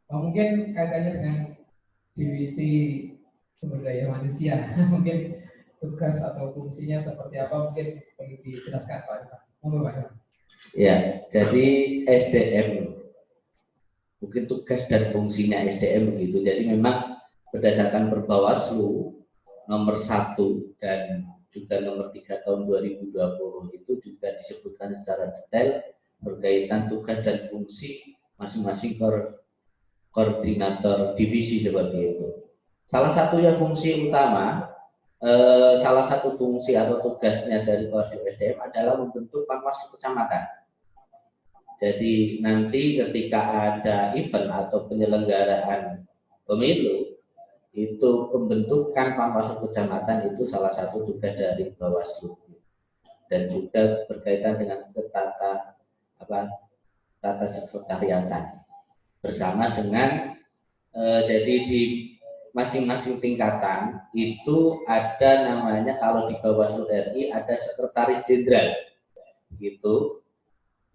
Mungkin kaitannya dengan divisi sumber daya manusia. Mungkin tugas atau fungsinya seperti apa, mungkin perlu dijelaskan Pak Iman. Monggo Pak Iman. Ya, jadi SDM, mungkin tugas dan fungsinya SDM begitu. Jadi memang berdasarkan Perbawaslu nomor 1 dan juga nomor 3 tahun 2020 itu juga disebutkan secara detail berkaitan tugas dan fungsi masing-masing koordinator divisi seperti itu. Salah satunya fungsi utama, salah satu fungsi atau tugasnya dari Koordinator SDM adalah membentuk Panwaslu Kecamatan. Jadi nanti ketika ada event atau penyelenggaraan pemilu, itu pembentukan Panwaslu Kecamatan itu salah satu tugas dari Bawaslu, dan juga berkaitan dengan tata sekretariatan bersama dengan jadi di masing-masing tingkatan itu ada namanya, kalau di Bawaslu RI ada sekretaris jenderal gitu.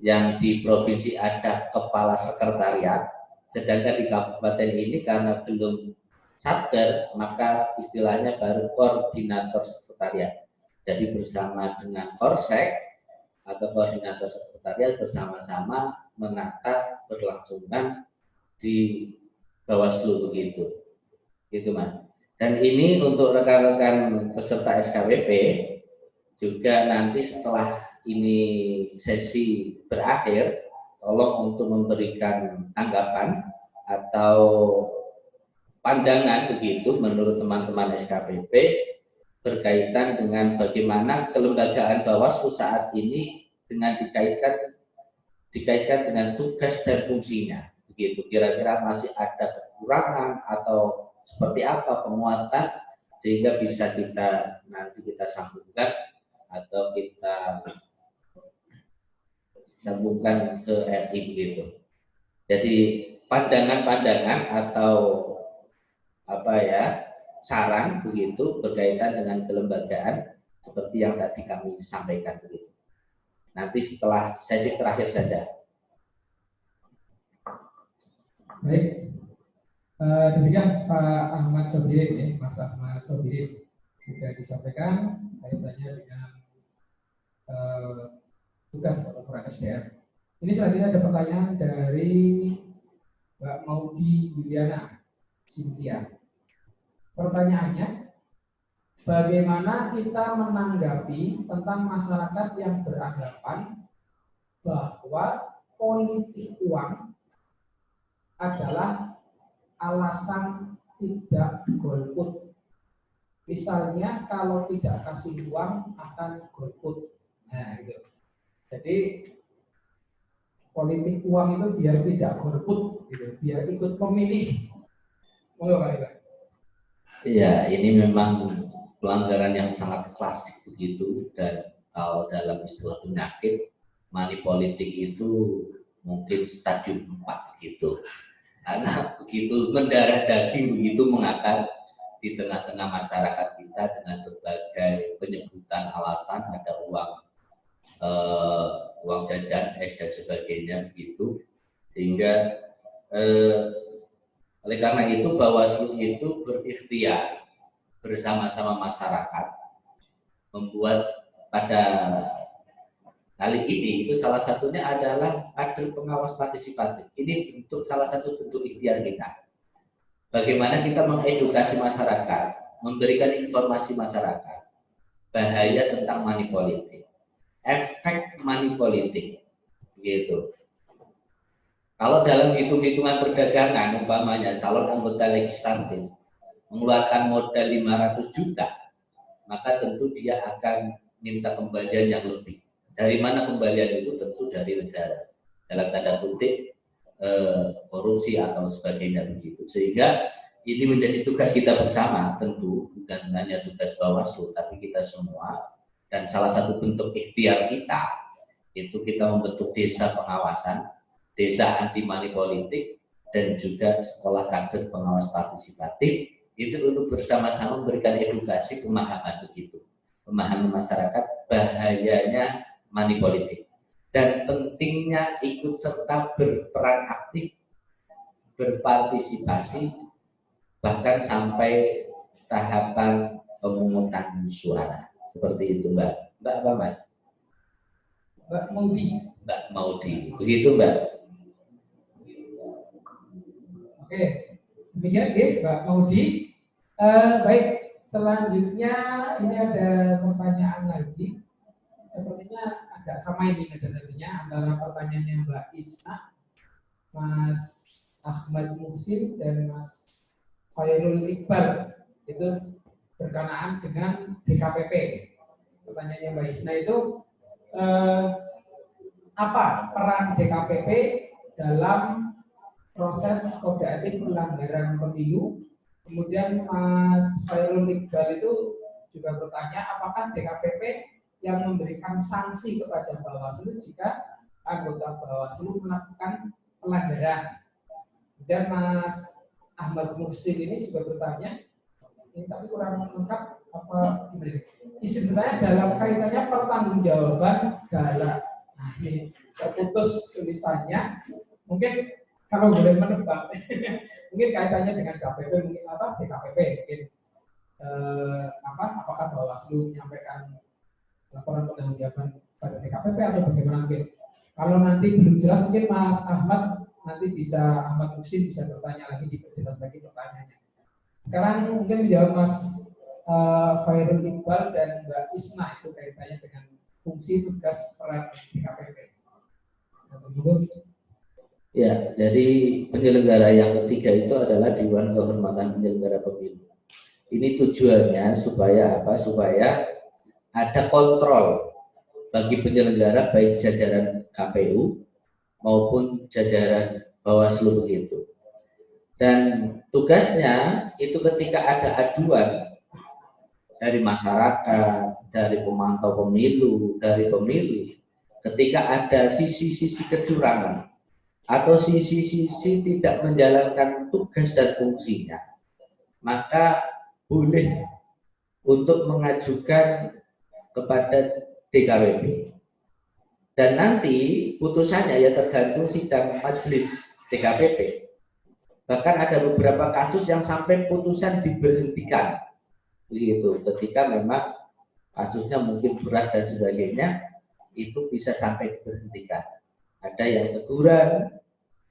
Yang di provinsi ada kepala sekretariat, sedangkan di kabupaten ini karena belum satker, maka istilahnya baru koordinator sekretariat. Jadi bersama dengan Korsek atau koordinator sekretariat bersama-sama menata berlangsungkan di Bawaslu begitu, gitu Mas. Dan ini untuk rekan-rekan peserta SKWP juga nanti setelah ini sesi berakhir, tolong untuk memberikan tanggapan atau pandangan begitu menurut teman-teman SKPP berkaitan dengan bagaimana kelembagaan Bawaslu saat ini dengan dikaitkan dengan tugas dan fungsinya begitu. Kira-kira masih ada kekurangan atau seperti apa penguatan sehingga bisa nanti kita sambungkan atau kita sambungkan ke RI begitu. Jadi pandangan-pandangan atau saran begitu berkaitan dengan kelembagaan seperti yang tadi kami sampaikan begitu. Nanti setelah sesi terakhir saja. Baik, demikian Pak Ahmad Sobirin, Mas Ahmad Sobirin sudah disampaikan kaitannya dengan tugas atau peran SDM. Ini selanjutnya ada pertanyaan dari Mbak Maudi Yuliana Cynthia. Pertanyaannya, bagaimana kita menanggapi tentang masyarakat yang beranggapan bahwa politik uang adalah alasan tidak golput. Misalnya kalau tidak kasih uang akan golput. Nah, gitu. Jadi politik uang itu biar tidak golput, gitu, biar ikut memilih. Iya, ini memang pelanggaran yang sangat klasik begitu, dan kalau dalam istilah penyakit money politik itu mungkin stadium 4 begitu. Karena begitu mendarah daging begitu mengakar di tengah-tengah masyarakat kita dengan berbagai penyebutan alasan ada uang jajan, es dan sebagainya begitu, sehingga oleh karena itu Bawaslu itu berikhtiar bersama-sama masyarakat membuat pada kali ini itu salah satunya adalah kader pengawas partisipatif. Ini salah satu bentuk ikhtiar kita. Bagaimana kita mengedukasi masyarakat, memberikan informasi masyarakat bahaya tentang money politik, efek money politik, gitu. Kalau dalam hitung-hitungan perdagangan, umpamanya calon anggota legislatif mengeluarkan modal 500 juta, maka tentu dia akan minta kembalian yang lebih. Dari mana kembalian itu? Tentu dari negara. Dalam tanda kutip korupsi atau sebagainya begitu. Sehingga ini menjadi tugas kita bersama, tentu bukan hanya tugas Bawaslu, tapi kita semua. Dan salah satu bentuk ikhtiar kita itu kita membentuk desa pengawasan, desa anti money politik, dan juga sekolah kader pengawas partisipatif, itu untuk bersama-sama memberikan edukasi pemahaman begitu, pemahaman masyarakat bahayanya money politik dan pentingnya ikut serta berperan aktif, berpartisipasi, bahkan sampai tahapan pemungutan suara. Seperti itu Mbak apa Mas? Mbak Maudi. Mbak Maudi. Begitu Mbak. Oke, demikian Mbak Maudi. Baik, selanjutnya ini ada pertanyaan lagi. Sepertinya agak sama ini tadinya antara pertanyaannya Mbak Isna, Mas Ahmad Muhsin, dan Mas Khairul Iqbal. Itu berkenaan dengan DKPP. Pertanyaannya Mbak Isna itu apa peran DKPP dalam proses kode etik pelanggaran pemilu? Kemudian Mas Khairul Iqbal itu juga bertanya apakah DKPP yang memberikan sanksi kepada Bawaslu jika anggota Bawaslu melakukan pelanggaran. Dan Mas Ahmad Muhsin ini juga bertanya, ini tapi kurang lengkap apa gimana? Isi bertanya dalam kaitannya pertanggungjawaban galak. Nah, ini terputus tulisannya. Mungkin kalau boleh menebak, mungkin kaitannya dengan KPP, mungkin apa DKPP, mungkin apakah Bawaslu menyampaikan laporan pertanggungjawaban pada DKPP atau bagaimana mungkin? Kalau nanti belum jelas mungkin Mas Ahmad nanti bisa Ahmad Muhsin bisa bertanya lagi, diperjelas lagi pertanyaannya. Sekarang mungkin menjawab Mas Khairul Iqbal dan Mbak Isna itu kaitannya dengan fungsi tugas peran DKPP. Ya, jadi penyelenggara yang ketiga itu adalah Dewan Kehormatan Penyelenggara Pemilu. Ini tujuannya supaya apa? Supaya ada kontrol bagi penyelenggara baik jajaran KPU maupun jajaran Bawaslu begitu. Dan tugasnya itu ketika ada aduan dari masyarakat, dari pemantau pemilu, dari pemilih, ketika ada sisi-sisi kecurangan atau sisi-sisi tidak menjalankan tugas dan fungsinya, maka boleh untuk mengajukan kepada DKPP. Dan nanti putusannya ya tergantung sidang majelis DKPP. Bahkan ada beberapa kasus yang sampai putusan diberhentikan. Begitu, ketika memang kasusnya mungkin berat dan sebagainya, itu bisa sampai diberhentikan. Ada yang teguran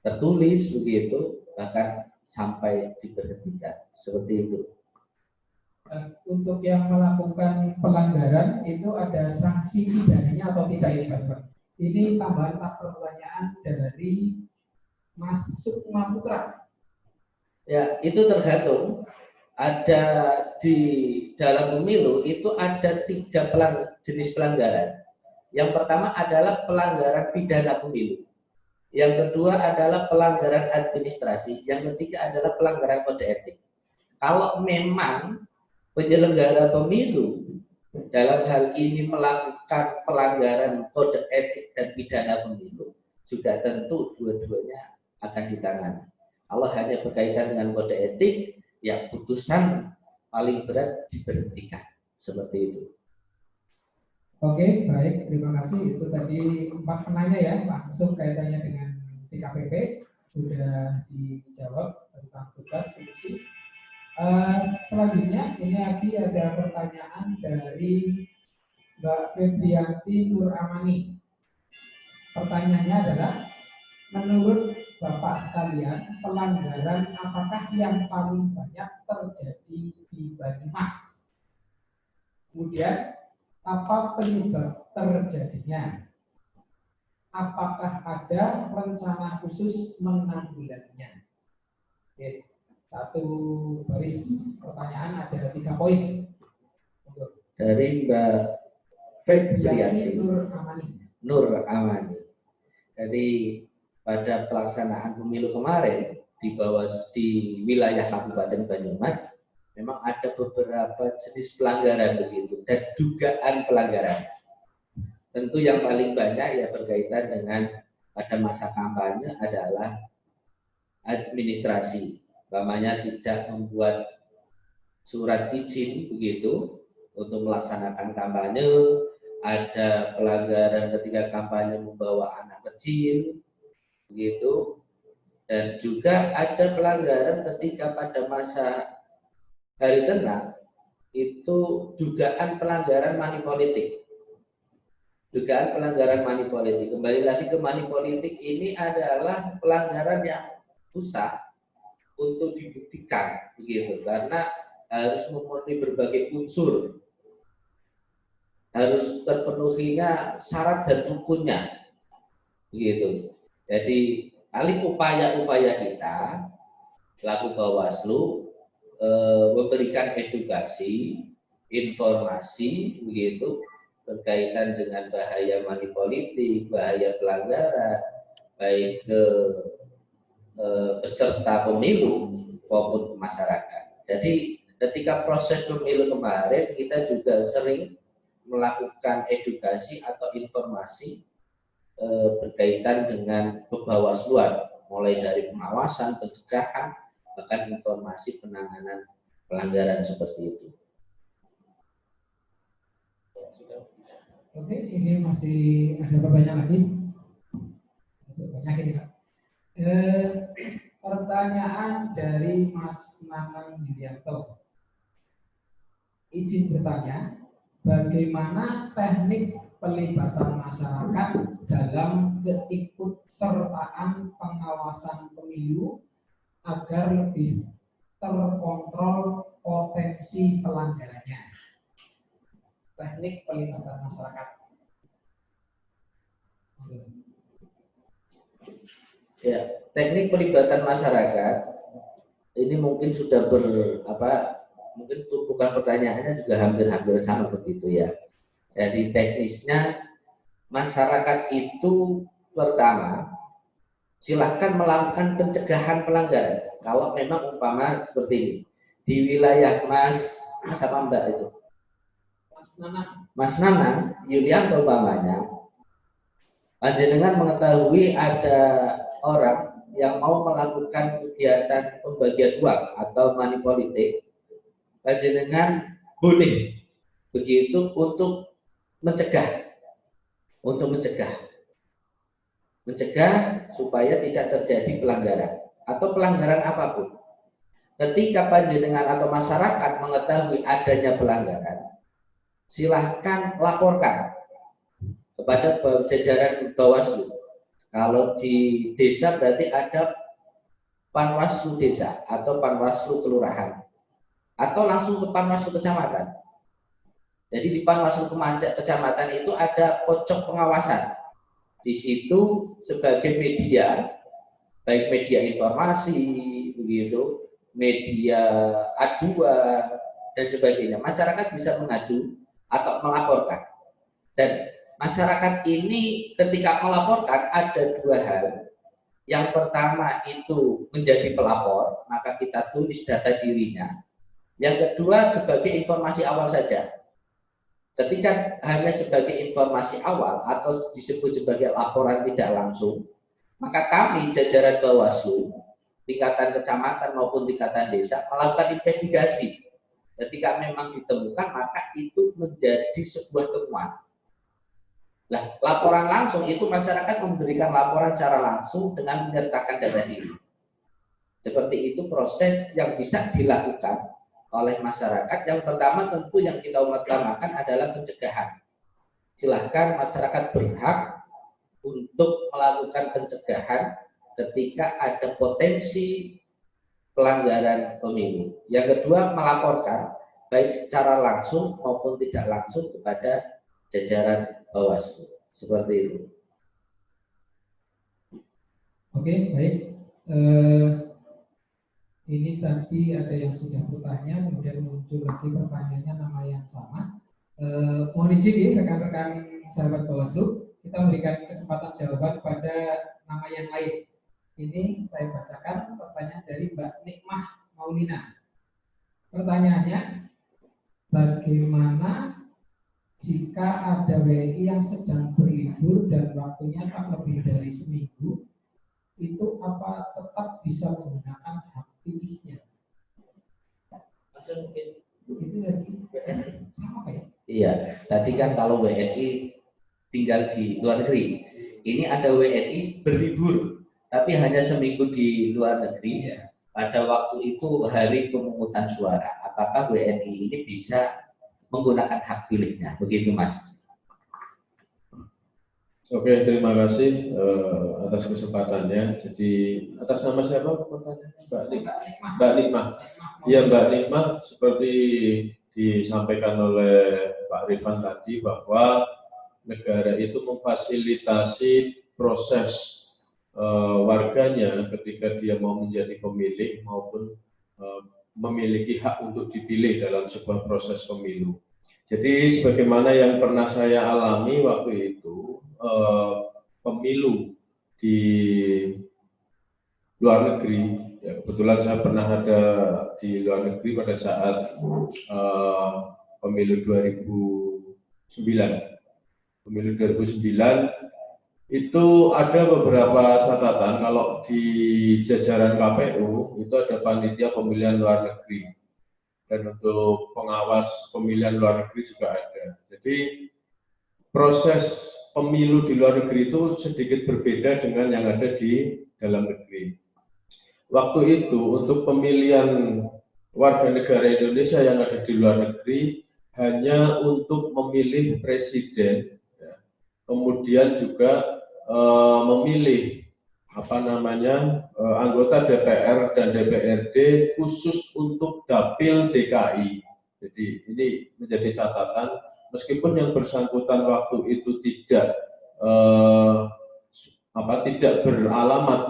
tertulis begitu, bahkan sampai diberhentikan. Seperti itu. Untuk yang melakukan pelanggaran itu ada sanksi pidananya atau tidak ini Pak? Ini tambahan pertanyaan dari Mas Sukma Putra. Ya, itu tergantung. Ada di dalam pemilu itu ada 3 jenis pelanggaran. Yang pertama adalah pelanggaran pidana pemilu. Yang kedua adalah pelanggaran administrasi. Yang ketiga adalah pelanggaran kode etik. Kalau memang penyelenggara pemilu dalam hal ini melakukan pelanggaran kode etik dan pidana pemilu, juga tentu dua-duanya akan ditangani. Kalau hanya berkaitan dengan kode etik, ya putusan paling berat diberhentikan. Seperti itu. Oke, baik. Terima kasih. Itu tadi 4 penanya ya, langsung kaitannya dengan DKPP. Sudah dijawab tentang tugas fungsi. Selanjutnya ini lagi ada pertanyaan dari Mbak Febrianti Nur Amani. Pertanyaannya adalah, menurut Bapak sekalian, pelanggaran apakah yang paling banyak terjadi di Banyumas? Kemudian, apa penyebab terjadinya? Apakah ada rencana khusus menanggulanginya? Oke. Satu baris pertanyaan ada 3 poin. Dari Mbak Febrianti Nur Amani. Jadi pada pelaksanaan pemilu kemarin di wilayah Kabupaten Banyumas memang ada beberapa jenis pelanggaran begitu dan dugaan pelanggaran. Tentu yang paling banyak ya berkaitan dengan pada masa kampanye adalah administrasi. Umpamanya tidak membuat surat izin begitu untuk melaksanakan kampanye, ada pelanggaran ketika kampanye membawa anak kecil begitu, dan juga ada pelanggaran ketika pada masa hari tenang itu dugaan pelanggaran money politik. dugaan pelanggaran money politik. Kembali lagi ke money politik, ini adalah pelanggaran yang susah untuk dibuktikan, begitu, karena harus memenuhi berbagai unsur, harus terpenuhinya syarat dan rukunnya, begitu. Jadi alih upaya-upaya kita selaku Bawaslu memberikan edukasi, informasi, begitu, berkaitan dengan bahaya money politik, bahaya pelanggaran, baik ke peserta pemilu maupun masyarakat. Jadi ketika proses pemilu kemarin kita juga sering melakukan edukasi atau informasi berkaitan dengan kebawasluan, mulai dari pengawasan, pencegahan, bahkan informasi penanganan pelanggaran seperti itu. Oke, ini masih ada pertanyaan lagi. Banyak ini, Pak. Pertanyaan dari Mas Nanang Yulianto. Izin bertanya, bagaimana teknik pelibatan masyarakat dalam keikutsertaan pengawasan pemilu agar lebih terkontrol potensi pelanggarannya? Teknik pelibatan masyarakat. Ya, teknik pelibatan masyarakat ini mungkin sudah mungkin bukan pertanyaannya juga hampir-hampir sama begitu ya. Jadi teknisnya masyarakat itu pertama silahkan melakukan pencegahan pelanggaran. Kalau memang umpama seperti ini di wilayah Mas apa Mbak itu? Mas Nanang Yulianto umpamanya, panjenengan mengetahui ada orang yang mau melakukan kegiatan pembagian uang atau money politik, panjenengan boleh begitu untuk mencegah supaya tidak terjadi pelanggaran atau pelanggaran apapun. Ketika panjenengan atau masyarakat mengetahui adanya pelanggaran, silahkan laporkan kepada jajaran Bawaslu. Kalau di desa berarti ada Panwaslu desa atau Panwaslu kelurahan, atau langsung ke Panwaslu kecamatan. Jadi di Panwaslu kecamatan itu ada pojok pengawasan. Di situ sebagai media, baik media informasi, begitu, media aduan dan sebagainya, masyarakat bisa mengadu atau melaporkan. Dan masyarakat ini ketika melaporkan ada dua hal. Yang pertama itu menjadi pelapor, maka kita tulis data dirinya. Yang kedua sebagai informasi awal saja. Ketika hanya sebagai informasi awal atau disebut sebagai laporan tidak langsung, maka kami jajaran Bawaslu, tingkatan kecamatan maupun tingkatan desa melakukan investigasi. Ketika memang ditemukan, maka itu menjadi sebuah temuan. Nah, laporan langsung itu masyarakat memberikan laporan secara langsung dengan menyertakan data diri. Seperti itu proses yang bisa dilakukan oleh masyarakat. Yang pertama tentu yang kita utamakan adalah pencegahan. Silahkan masyarakat berhak untuk melakukan pencegahan ketika ada potensi pelanggaran pemilu. Yang kedua, melaporkan baik secara langsung maupun tidak langsung kepada jajaran Bawaslu. Seperti itu. Oke, baik. Ini tadi ada yang sudah bertanya, kemudian muncul lagi pertanyaannya nama yang sama. Mohon izin ya rekan-rekan sahabat Bawaslu, kita berikan kesempatan jawaban pada nama yang lain. Ini saya bacakan pertanyaan dari Mbak Nikmah Maulina. Pertanyaannya, bagaimana jika ada WNI yang sedang berlibur dan waktunya tak lebih dari seminggu, itu apa tetap bisa menggunakan hak pilihnya? Itu lagi sama ya? Iya, tadi kan kalau WNI tinggal di luar negeri, ini ada WNI berlibur tapi hanya seminggu di luar negeri. Ya. Pada waktu itu hari pemungutan suara, apakah WNI ini bisa menggunakan hak pilihnya? Begitu, Mas. Oke, terima kasih atas kesempatannya. Jadi atas nama siapa pertanyaannya? Mbak Nikmah. Iya, Mbak Nikmah, seperti disampaikan oleh Pak Rifan tadi bahwa negara itu memfasilitasi proses warganya ketika dia mau menjadi pemilih maupun memiliki hak untuk dipilih dalam sebuah proses pemilu. Jadi sebagaimana yang pernah saya alami waktu itu, pemilu di luar negeri, ya kebetulan saya pernah ada di luar negeri pada saat pemilu 2009. Pemilu 2009 itu ada beberapa catatan. Kalau di jajaran KPU itu ada panitia pemilihan luar negeri, dan untuk pengawas pemilihan luar negeri juga ada. Jadi proses pemilu di luar negeri itu sedikit berbeda dengan yang ada di dalam negeri. Waktu itu untuk pemilihan warga negara Indonesia yang ada di luar negeri hanya untuk memilih presiden, ya. Kemudian juga memilih anggota DPR dan DPRD khusus untuk dapil DKI. Jadi ini menjadi catatan, meskipun yang bersangkutan waktu itu tidak beralamat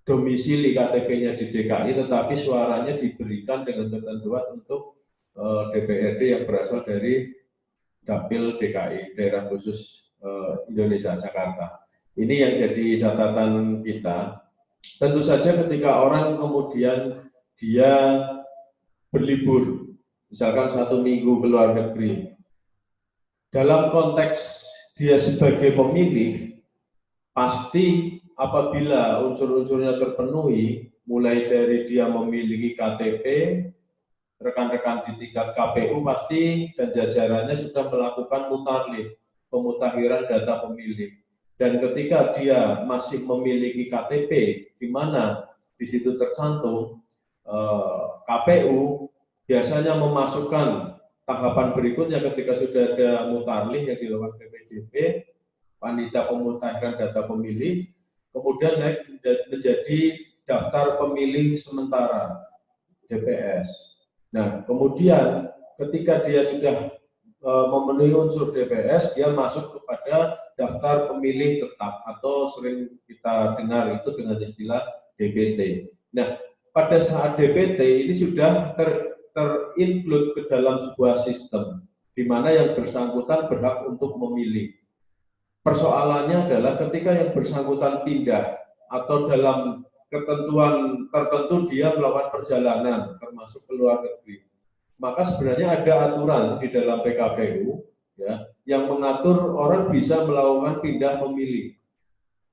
domisili KTP-nya di DKI, tetapi suaranya diberikan dengan ketentuan untuk DPRD yang berasal dari dapil DKI, daerah khusus Indonesia Jakarta. Ini yang jadi catatan kita. Tentu saja ketika orang kemudian dia berlibur, misalkan 1 minggu ke luar negeri, dalam konteks dia sebagai pemilih, pasti apabila unsur-unsurnya terpenuhi, mulai dari dia memiliki KTP, rekan-rekan di tingkat KPU pasti dan jajarannya sudah melakukan mutarlih, pemutakhiran data pemilih. Dan ketika dia masih memiliki KTP, di mana di situ tercantum KPU biasanya memasukkan tahapan berikutnya ketika sudah ada mutarlih yang dilakukan PPDB, panitia pemutakhiran data pemilih, kemudian naik menjadi daftar pemilih sementara DPS. Nah, kemudian ketika dia sudah memenuhi unsur DPS, dia masuk kepada daftar pemilih tetap atau sering kita dengar itu dengan istilah DPT. Nah, pada saat DPT ini sudah terinclude ke dalam sebuah sistem di mana yang bersangkutan berhak untuk memilih. Persoalannya adalah ketika yang bersangkutan pindah atau dalam ketentuan tertentu dia melakukan perjalanan termasuk ke luar negeri, maka sebenarnya ada aturan di dalam PKPU, ya, yang mengatur orang bisa melakukan pindah memilih.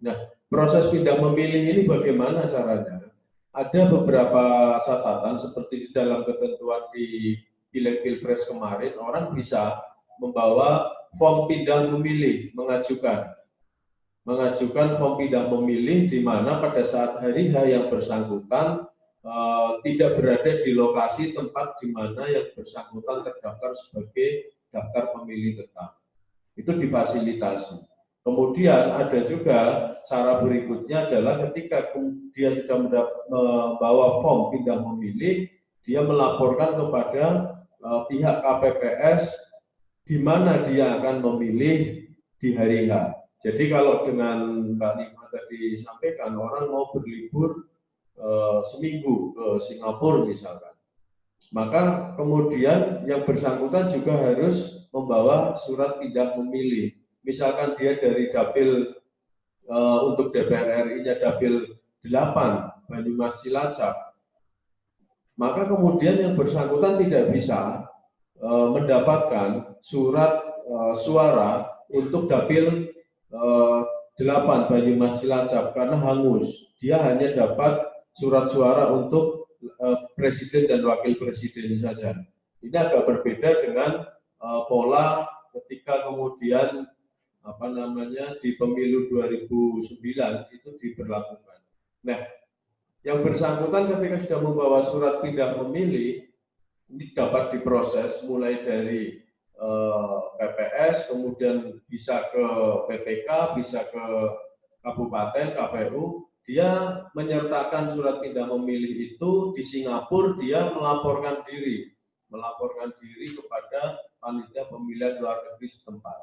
Nah, proses pindah memilih ini bagaimana caranya? Ada beberapa catatan seperti di dalam ketentuan di Pileg Pilpres kemarin, orang bisa membawa form pindah memilih, mengajukan form pindah memilih di mana pada saat hari H yang bersangkutan tidak berada di lokasi tempat di mana yang bersangkutan terdaftar sebagai daftar pemilih tetap. Itu difasilitasi. Kemudian ada juga cara berikutnya adalah ketika dia sudah membawa form pindah memilih, dia melaporkan kepada pihak KPPS di mana dia akan memilih di hari H. Jadi kalau dengan Mbak Nikmah tadi sampaikan, orang mau berlibur seminggu ke Singapura misalkan, maka kemudian yang bersangkutan juga harus membawa surat pindah memilih. Misalkan dia dari dapil untuk DPR RI-nya dapil 8 Banyumas Cilacap, maka kemudian yang bersangkutan tidak bisa mendapatkan surat suara untuk dapil 8 Banyumas Cilacap karena hangus. Dia hanya dapat surat suara untuk presiden dan wakil presiden saja. Ini agak berbeda dengan pola ketika kemudian di pemilu 2009 itu diberlakukan. Nah, yang bersangkutan ketika sudah membawa surat pindah memilih, ini dapat diproses mulai dari PPS, kemudian bisa ke PPK, bisa ke kabupaten, KPU, dia menyertakan surat pindah memilih itu di Singapura, dia melaporkan diri kepada panitia pemilihan luar negeri setempat.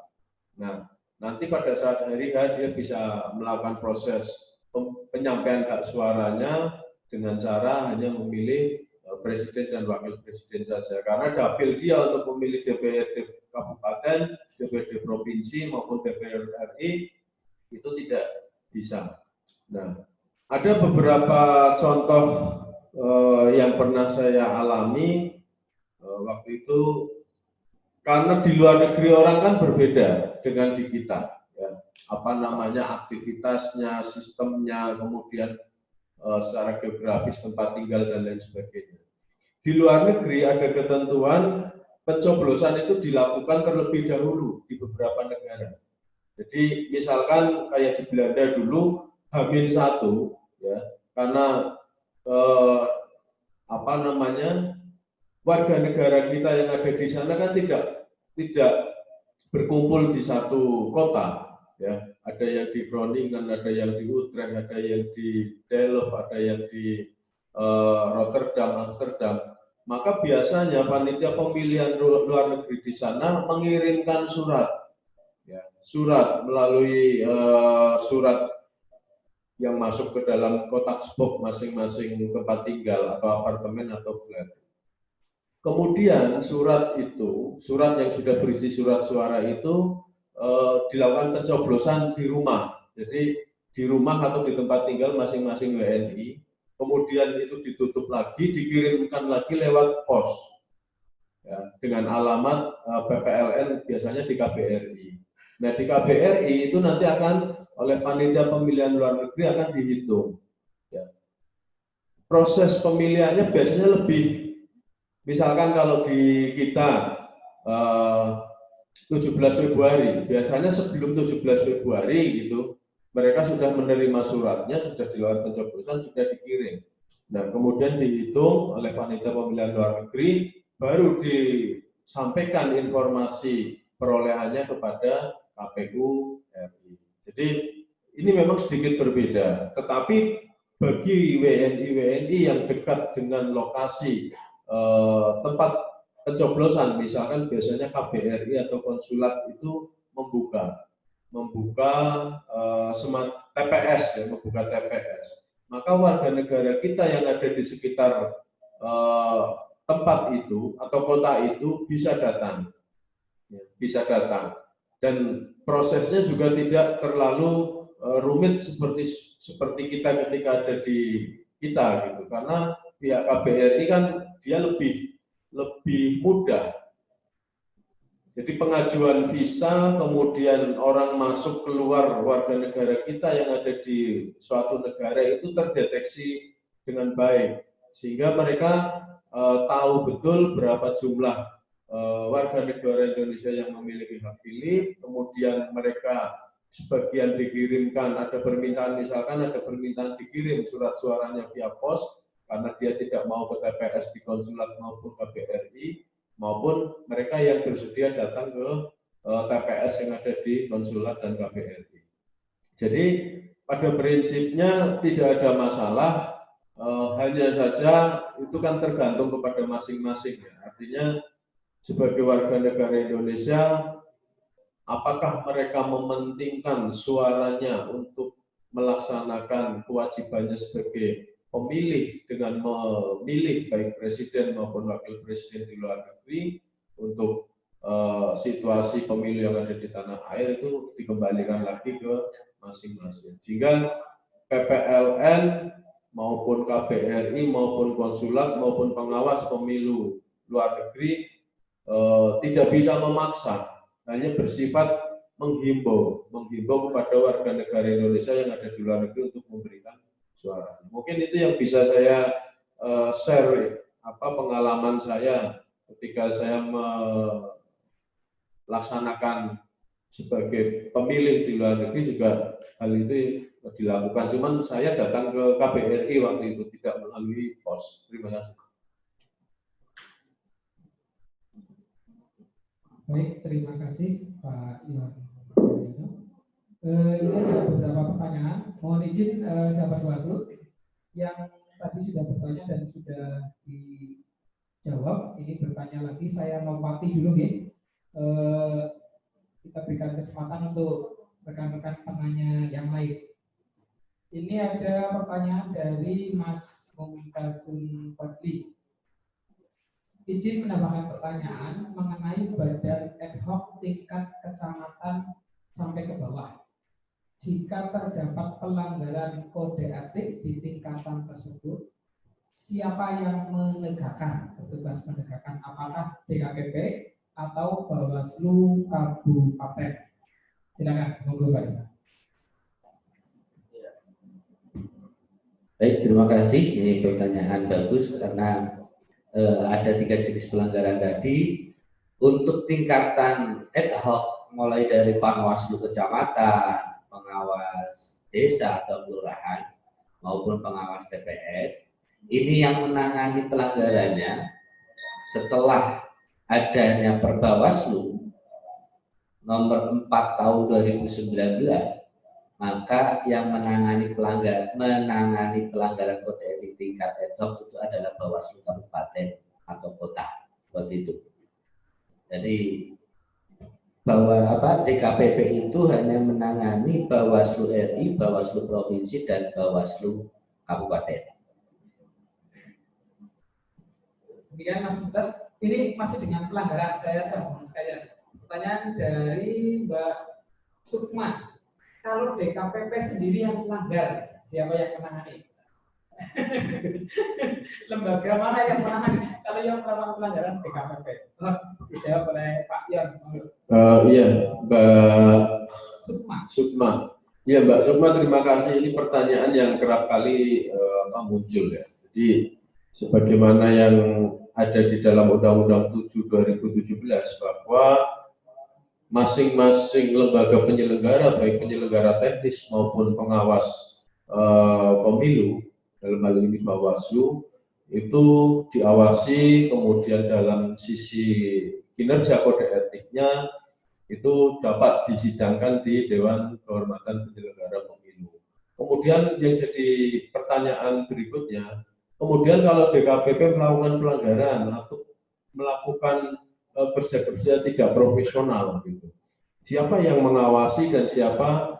Nah, nanti pada saat hari H dia bisa melakukan proses penyampaian hak suaranya dengan cara hanya memilih presiden dan wakil presiden saja. Karena dapil dia untuk memilih DPRD kabupaten, DPRD provinsi maupun DPR RI itu tidak bisa. Nah, ada beberapa contoh yang pernah saya alami waktu itu, karena di luar negeri orang kan berbeda dengan di kita, ya. Apa namanya, aktivitasnya, sistemnya, kemudian secara geografis tempat tinggal dan lain sebagainya. Di luar negeri ada ketentuan pencoblosan itu dilakukan terlebih dahulu di beberapa negara. Jadi misalkan kayak di Belanda dulu H-1, ya, karena apa namanya, warga negara kita yang ada di sana kan tidak berkumpul di satu kota, ya. Ada yang di Groningen, ada yang di Utrecht, ada yang di Delft, ada yang di Rotterdam, Amsterdam. Maka biasanya panitia pemilihan luar negeri di sana mengirimkan surat, ya, surat melalui surat yang masuk ke dalam kotak box masing-masing tempat tinggal atau apartemen atau flat. Kemudian surat yang sudah berisi surat suara itu dilakukan pencoblosan di rumah. Jadi di rumah atau di tempat tinggal masing-masing WNI. Kemudian itu ditutup lagi, dikirimkan lagi lewat pos, ya, dengan alamat PPLN biasanya di KBRI. Nah, di KBRI itu nanti akan oleh panitia pemilihan luar negeri akan dihitung. Ya. Proses pemilihannya biasanya lebih, misalkan kalau di kita 17 Februari, biasanya sebelum 17 Februari gitu, mereka sudah menerima suratnya, sudah dilakukan pencoblosan, sudah dikirim. Nah, kemudian dihitung oleh panitia pemilihan luar negeri, baru disampaikan informasi perolehannya kepada KPU RI. Jadi ini memang sedikit berbeda, tetapi bagi WNI yang dekat dengan lokasi tempat pencoblosan, misalkan biasanya KBRI atau konsulat itu membuka TPS, ya, membuka TPS. Maka warga negara kita yang ada di sekitar tempat itu atau kota itu bisa datang, ya, dan prosesnya juga tidak terlalu rumit seperti kita ketika ada di kita gitu, karena pihak KBRI kan dia lebih mudah. Jadi pengajuan visa, kemudian orang masuk keluar warga negara kita yang ada di suatu negara itu terdeteksi dengan baik, sehingga mereka tahu betul berapa jumlah warga negara Indonesia yang memiliki hak pilih. Kemudian mereka sebagian dikirimkan, ada permintaan, misalkan ada permintaan dikirim surat suaranya via pos karena dia tidak mau ke TPS di konsulat maupun KBRI, maupun mereka yang bersedia datang ke TPS yang ada di konsulat dan KBRI. Jadi pada prinsipnya tidak ada masalah, hanya saja itu kan tergantung kepada masing-masing. Artinya sebagai warga negara Indonesia, apakah mereka mementingkan suaranya untuk melaksanakan kewajibannya sebagai pemilih dengan memilih baik presiden maupun wakil presiden di luar negeri untuk situasi pemilu yang ada di tanah air, itu dikembalikan lagi ke masing-masing. Sehingga PPLN maupun KBRI maupun konsulat maupun pengawas pemilu luar negeri tidak bisa memaksa, hanya bersifat menghimbau kepada warga negara Indonesia yang ada di luar negeri untuk memberikan suara. Mungkin itu yang bisa saya share pengalaman saya ketika saya melaksanakan sebagai pemilih di luar negeri, juga hal itu dilakukan. Cuman saya datang ke KBRI waktu itu, tidak melalui pos. Terima kasih. Baik, terima kasih Pak Iwan. Ini ada beberapa pertanyaan. Mohon izin sahabat Bawaslu yang tadi sudah bertanya dan sudah dijawab. Ini bertanya lagi, saya lompati dulu ya. Kita berikan kesempatan untuk rekan-rekan penanya yang lain. Ini ada pertanyaan dari Mas Mumtazul Fadli. Izin menambahkan pertanyaan mengenai badan ad hoc tingkat kecamatan sampai ke bawah. Jika terdapat pelanggaran kode etik di tingkatan tersebut, siapa yang menegakkan, petugas menegakkan, apakah DKPP atau Bawaslu Kabupaten? Silakan, monggo Pak. Baik, terima kasih. Ini pertanyaan bagus karena ada 3 jenis pelanggaran tadi. Untuk tingkatan ad hoc mulai dari Panwaslu kecamatan, pengawas desa atau kelurahan maupun pengawas TPS, ini yang menangani pelanggarannya setelah adanya Perbawaslu nomor 4 tahun 2019, maka yang menangani pelanggaran kode etik tingkat ad hoc itu adalah Bawaslu Kabupaten atau kota, seperti itu. Jadi bahwa DKPP itu hanya menangani Bawaslu RI, Bawaslu Provinsi, dan Bawaslu Kabupaten. Kemudian Mas Mumtaz, ini masih dengan pelanggaran, saya sambung sekalian. Pertanyaan dari Mbak Sukma. Kalau DKPP sendiri yang melanggar, siapa yang menangani? Lembaga mana yang menangani? Kalau yang melakukan pelanggaran DKPP, dijawab oleh Pak Ion. Iya, Mbak Sukma. Iya, Mbak Sukma, terima kasih. Ini pertanyaan yang kerap kali muncul ya. Jadi sebagaimana yang ada di dalam Undang-Undang 7 2017 bahwa masing-masing lembaga penyelenggara, baik penyelenggara teknis maupun pengawas pemilu, dalam hal ini Bawaslu, itu diawasi, kemudian dalam sisi kinerja kode etiknya itu dapat disidangkan di Dewan Kehormatan Penyelenggara Pemilu. Kemudian yang jadi pertanyaan berikutnya, kemudian kalau DKPP melakukan pelanggaran atau melakukan kerja-kerja tidak profesional, gitu, siapa yang mengawasi dan siapa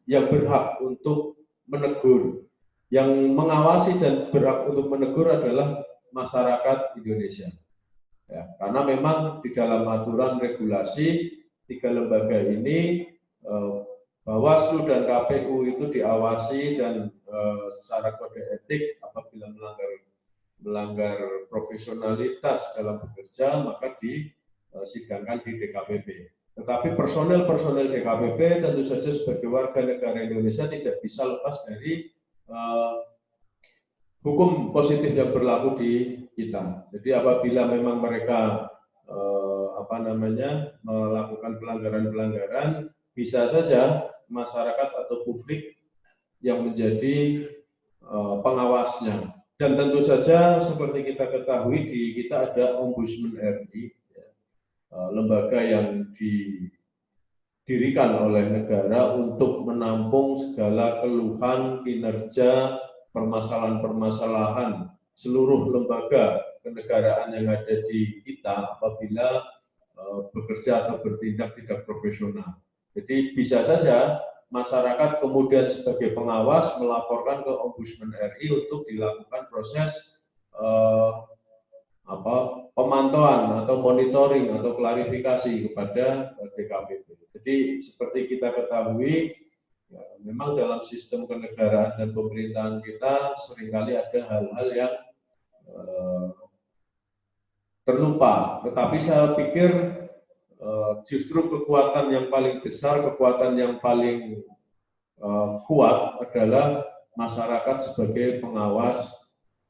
yang berhak untuk menegur? Yang mengawasi dan berhak untuk menegur adalah masyarakat Indonesia. Ya, karena memang di dalam aturan regulasi 3 lembaga ini, Bawaslu dan KPU itu diawasi dan secara kode etik apabila melanggar profesionalitas dalam bekerja maka disidangkan di DKPP. Tetapi personel DKPP tentu saja sebagai warga negara Indonesia tidak bisa lepas dari hukum positif yang berlaku di kita. Jadi apabila memang mereka melakukan pelanggaran-pelanggaran, bisa saja masyarakat atau publik yang menjadi pengawasnya. Dan tentu saja seperti kita ketahui di kita ada Ombudsman RI, lembaga yang didirikan oleh negara untuk menampung segala keluhan, kinerja, permasalahan-permasalahan seluruh lembaga kenegaraan yang ada di kita apabila bekerja atau bertindak tidak profesional. Jadi bisa saja masyarakat kemudian sebagai pengawas melaporkan ke Ombudsman RI untuk dilakukan proses pemantauan atau monitoring atau klarifikasi kepada DKPP. Jadi seperti kita ketahui, ya, memang dalam sistem kenegaraan dan pemerintahan kita seringkali ada hal-hal yang terlupa. Tetapi saya pikir justru kekuatan yang paling besar, kekuatan yang paling kuat adalah masyarakat sebagai pengawas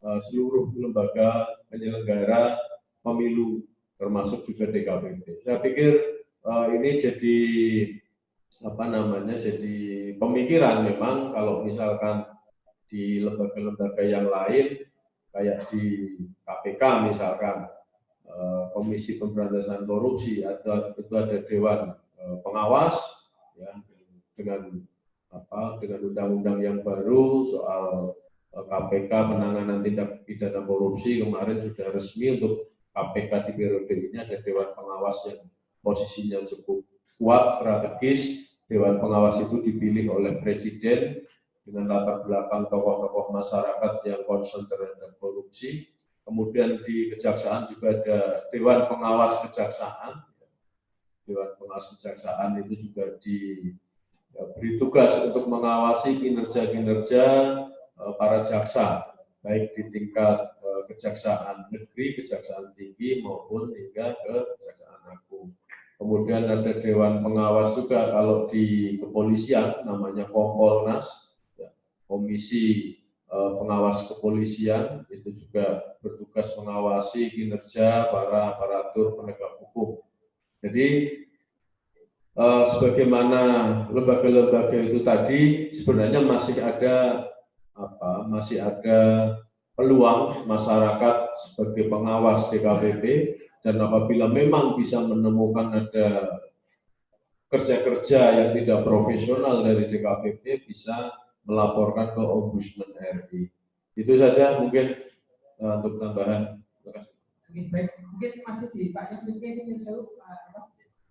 seluruh lembaga penyelenggara pemilu, termasuk juga DKPP. Saya pikir ini jadi jadi pemikiran memang kalau misalkan di lembaga-lembaga yang lain kayak di KPK misalkan Komisi Pemberantasan Korupsi, atau itu ada Dewan Pengawas, ya, dengan undang-undang yang baru soal KPK, penanganan tindak pidana korupsi. Kemarin sudah resmi untuk KPK di periode ini ada Dewan Pengawas yang posisinya cukup kuat, strategis. Dewan Pengawas itu dipilih oleh Presiden dengan latar belakang tokoh-tokoh masyarakat yang concern terhadap korupsi. Kemudian di Kejaksaan juga ada Dewan Pengawas Kejaksaan. Dewan Pengawas Kejaksaan itu juga diberi tugas untuk mengawasi kinerja-kinerja para jaksa, baik di tingkat Kejaksaan Negeri, Kejaksaan Tinggi, maupun hingga ke Kejaksaan Agung. Kemudian ada Dewan Pengawas juga kalau di kepolisian, namanya Kompolnas, Komisi Pengawas Kepolisian, itu juga bertugas mengawasi kinerja para aparatur penegak hukum. Jadi sebagaimana lembaga-lembaga itu tadi, sebenarnya masih ada peluang masyarakat sebagai pengawas DKPP, dan apabila memang bisa menemukan ada kerja-kerja yang tidak profesional dari DKPP, bisa melaporkan ke Ombudsman RI. Itu saja mungkin untuk tambahan. Oke, baik. Mungkin masih di Pak yang ini selalu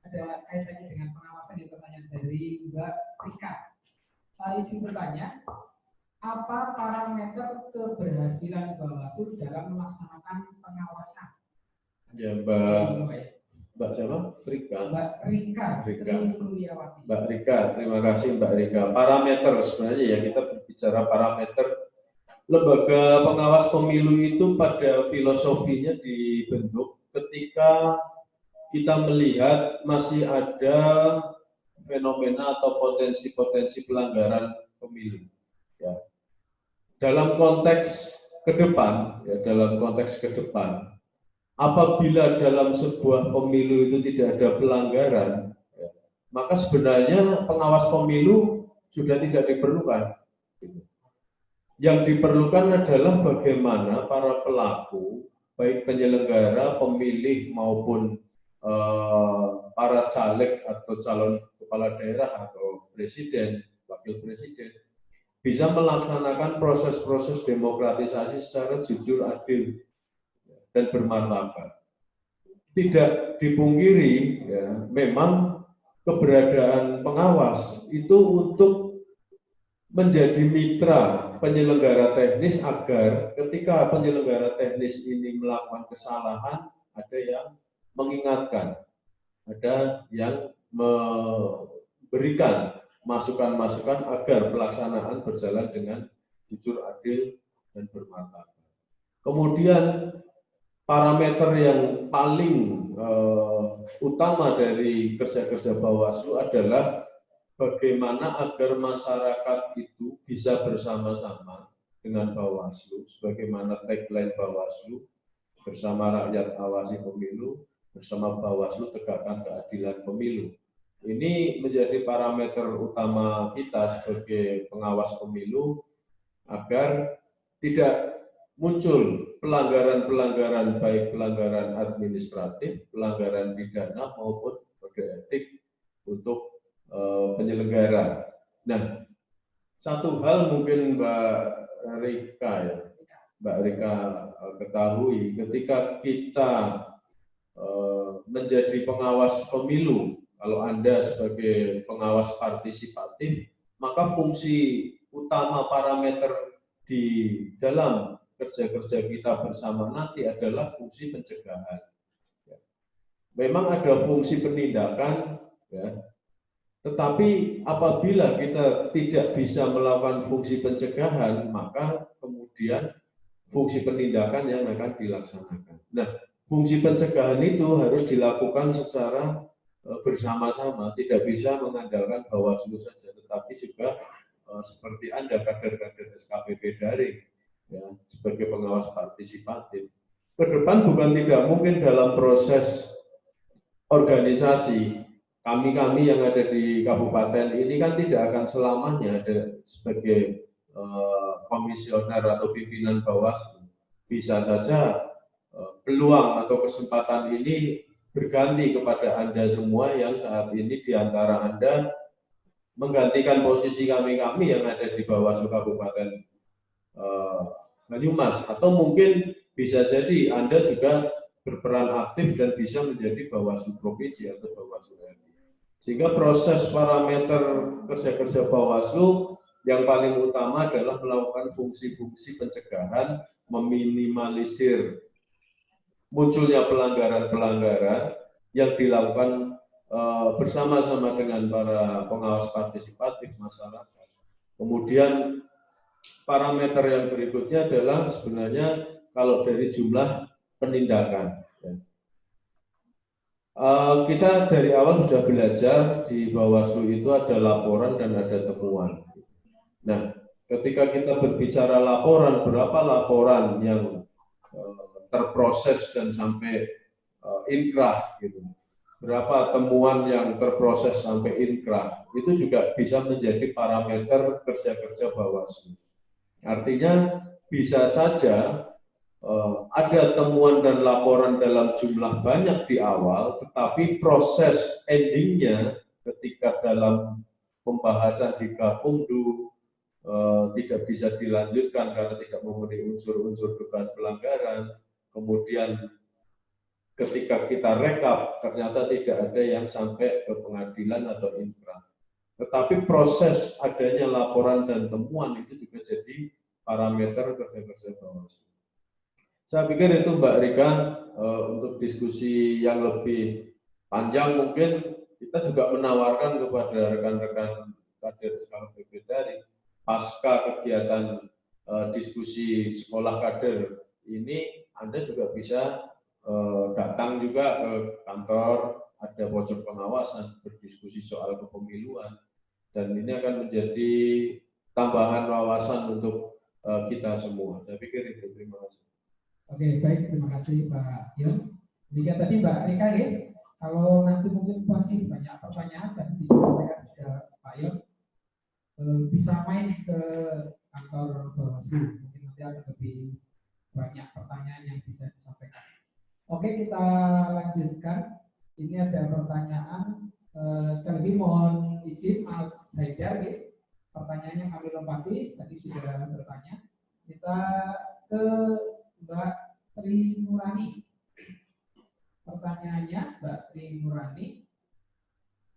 ada kaitannya dengan pengawasan, yang pertanyaan dari Mbak Rika. Saya izin bertanya, apa parameter keberhasilan Bawaslu dalam melaksanakan pengawasan? Ya, Mbak siapa? Rika. Mbak Rika. Mbak Rika, terima kasih Mbak Rika. Parameter sebenarnya ya, kita berbicara parameter. Lembaga pengawas pemilu itu pada filosofinya dibentuk ketika kita melihat masih ada fenomena atau potensi-potensi pelanggaran pemilu. Ya. Dalam konteks ke depan, apabila dalam sebuah pemilu itu tidak ada pelanggaran, ya, maka sebenarnya pengawas pemilu sudah tidak diperlukan. Yang diperlukan adalah bagaimana para pelaku, baik penyelenggara, pemilih, maupun para caleg atau calon kepala daerah atau presiden, wakil presiden, bisa melaksanakan proses-proses demokratisasi secara jujur, adil, dan bermartabat. Tidak dipungkiri, ya, memang keberadaan pengawas itu untuk menjadi mitra penyelenggara teknis, agar ketika penyelenggara teknis ini melakukan kesalahan, ada yang mengingatkan, ada yang memberikan masukan-masukan agar pelaksanaan berjalan dengan jujur, adil, dan bermartabat. Kemudian parameter yang paling utama dari kerja-kerja Bawaslu adalah bagaimana agar masyarakat itu bisa bersama-sama dengan Bawaslu, sebagaimana tagline Bawaslu, bersama rakyat awasi pemilu, bersama Bawaslu tegakkan keadilan pemilu. Ini menjadi parameter utama kita sebagai pengawas pemilu, agar tidak muncul pelanggaran-pelanggaran, baik pelanggaran administratif, pelanggaran pidana, maupun kode etik untuk penyelenggara. Nah, satu hal mungkin Mbak Rika ketahui, ketika kita menjadi pengawas pemilu, kalau Anda sebagai pengawas partisipatif, maka fungsi utama parameter di dalam kerja-kerja kita bersama nanti adalah fungsi pencegahan. Memang ada fungsi penindakan, ya, tetapi apabila kita tidak bisa melakukan fungsi pencegahan, maka kemudian fungsi penindakan yang akan dilaksanakan. Nah, fungsi pencegahan itu harus dilakukan secara bersama-sama, tidak bisa mengandalkan Bawaslu saja, tetapi juga seperti Anda, kader-kader SKPP daring, ya, sebagai pengawas partisipatif. Ke depan bukan tidak mungkin dalam proses organisasi, kami yang ada di kabupaten ini kan tidak akan selamanya ada sebagai komisioner atau pimpinan Bawaslu. Bisa saja peluang atau kesempatan ini berganti kepada Anda semua yang saat ini di antara Anda menggantikan posisi kami-kami yang ada di Bawaslu Kabupaten Banyumas, atau mungkin bisa jadi Anda juga berperan aktif dan bisa menjadi Bawaslu Provinsi atau Bawaslu RI. Sehingga proses parameter kerja-kerja Bawaslu yang paling utama adalah melakukan fungsi-fungsi pencegahan, meminimalisir munculnya pelanggaran-pelanggaran yang dilakukan bersama-sama dengan para pengawas partisipatif masyarakat. Kemudian parameter yang berikutnya adalah sebenarnya kalau dari jumlah penindakan. Kita dari awal sudah belajar di Bawaslu itu ada laporan dan ada temuan. Nah, ketika kita berbicara laporan, berapa laporan yang terproses dan sampai inkrah gitu. Berapa temuan yang terproses sampai inkrah, itu juga bisa menjadi parameter kerja-kerja Bawaslu. Artinya bisa saja ada temuan dan laporan dalam jumlah banyak di awal, tetapi proses endingnya ketika dalam pembahasan di Gakumdu tidak bisa dilanjutkan karena tidak memenuhi unsur-unsur dugaan pelanggaran. Kemudian ketika kita rekap ternyata tidak ada yang sampai ke pengadilan atau inkrah. Tetapi proses adanya laporan dan temuan itu juga jadi parameter kerja-kerja Bawaslu. Saya pikir itu Mbak Rika, untuk diskusi yang lebih panjang mungkin kita juga menawarkan kepada rekan-rekan kader skala BPD pasca kegiatan diskusi sekolah kader ini, Anda juga bisa datang juga ke kantor, ada pojok pengawasan, berdiskusi soal kepemiluan, dan ini akan menjadi tambahan wawasan untuk kita semua. Saya pikir itu. Terima kasih. Oke, baik, terima kasih Pak Yon. Jika tadi Mbak Rika ya, kalau nanti mungkin masih banyak pertanyaan tadi disampaikan sudah Pak Yon, bisa main ke kantor Bawaslu, mungkin nanti akan lebih banyak pertanyaan yang bisa disampaikan. Oke, kita lanjutkan. Ini ada pertanyaan, sekali lagi mohon izin Mas Haidar ya. Pertanyaannya kami lompati, tadi sudah bertanya. Kita ke Mbak Tri Nurani. Pertanyaannya Mbak Tri Nurani,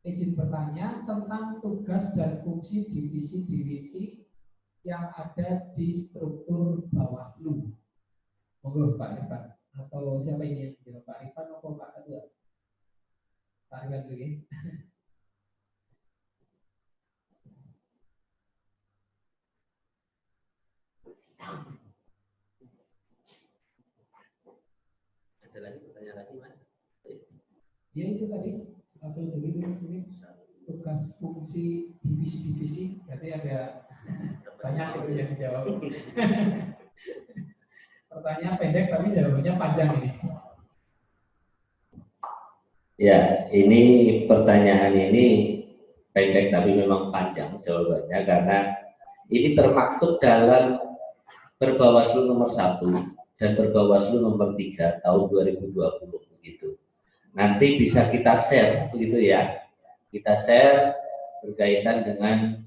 izin bertanya tentang tugas dan fungsi divisi-divisi yang ada di struktur Bawaslu. Monggo Pak Rifan, atau siapa ini yang jawab, Pak Rifan atau Pak Ketua? Pak Rifan dulu ya. Ada lagi pertanyaan lagi, Mas? Ya itu tadi satu dulu ini tugas fungsi divisi-divisi, berarti ada banyak itu yang dijawab. Pertanyaan pendek tapi jawabannya panjang ini. Ya, ini pertanyaan ini pendek tapi memang panjang jawabannya karena ini termaktub dalam Perbawaslu nomor 1 dan Perbawaslu nomor 3 tahun 2020 begitu. Nanti bisa kita share begitu ya. Kita share berkaitan dengan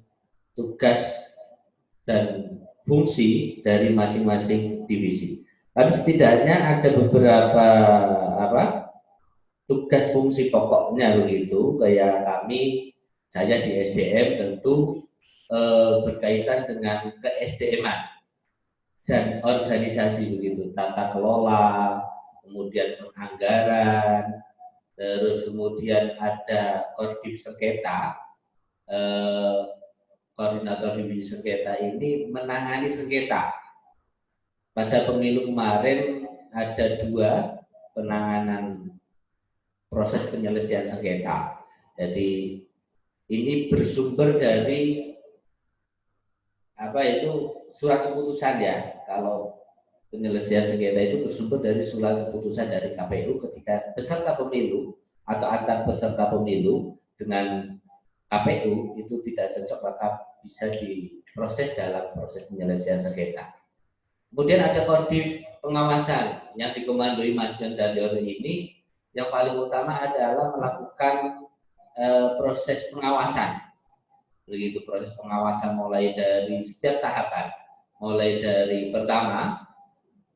tugas dan fungsi dari masing-masing divisi. Tapi setidaknya ada beberapa tugas fungsi pokoknya begitu. Kayak kami, saya di SDM tentu berkaitan dengan ke-SDM-an dan organisasi begitu, tata kelola, kemudian penganggaran, terus kemudian ada koordinator sengketa. Koordinator divisi sengketa ini menangani sengketa. Pada pemilu kemarin ada 2 penanganan proses penyelesaian sengketa. Jadi ini bersumber dari surat keputusan ya. Kalau penyelesaian sengketa itu bersumber dari surat keputusan dari KPU ketika peserta pemilu atau antar peserta pemilu dengan KPU itu tidak cocok, maka bisa diproses dalam proses penyelesaian sengketa. Kemudian ada koordinasi pengawasan yang dikomandoi Mas John Daryono ini. Yang paling utama adalah melakukan proses pengawasan. Begitu, proses pengawasan mulai dari setiap tahapan, mulai dari pertama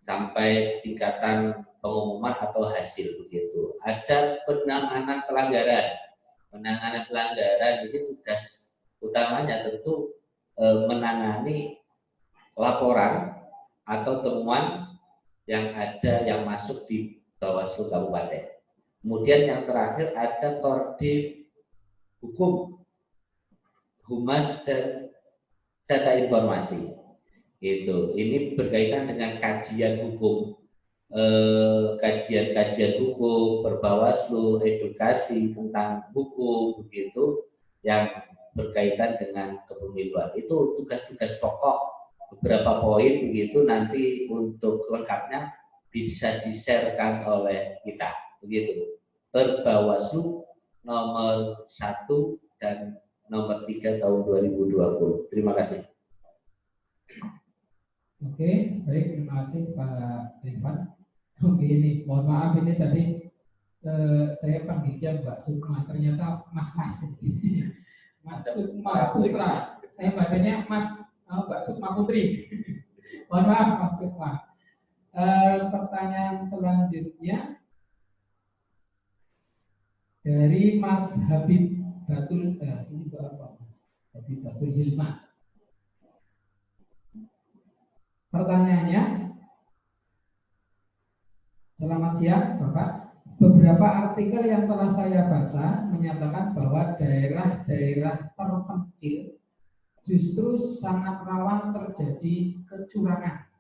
sampai tingkatan pengumuman atau hasil begitu. Ada penanganan pelanggaran. Penanganan pelanggaran ini tugas utamanya tentu menangani laporan atau temuan yang ada yang masuk di Bawaslu Kabupaten. Kemudian yang terakhir ada koordinasi hukum, humas dan data informasi. Ini berkaitan dengan kajian hukum, kajian hukum, berbawaslu, edukasi tentang hukum begitu yang berkaitan dengan kepemiluan. Itu tugas-tugas pokok, beberapa poin begitu, nanti untuk lengkapnya bisa di-share-kan oleh kita begitu. Berbawaslu nomor 1 dan nomor 3 tahun 2020. Terima kasih. Oke, baik, terima kasih Pak Rifan. Oke, ini mohon maaf ini tadi saya panggilnya Mbak Sukma, ternyata Mas. Mas Sukma Putra. Saya bacanya Mbak Sukma Putri. Mohon maaf Mas Sukma. Pertanyaan selanjutnya dari Mas Habib Batul. Ini Bapak Mas Habib Batul Hilman. Pertanyaannya, selamat siang Bapak. Beberapa artikel yang telah saya baca menyatakan bahwa daerah-daerah terpencil justru sangat rawan terjadi kecurangan.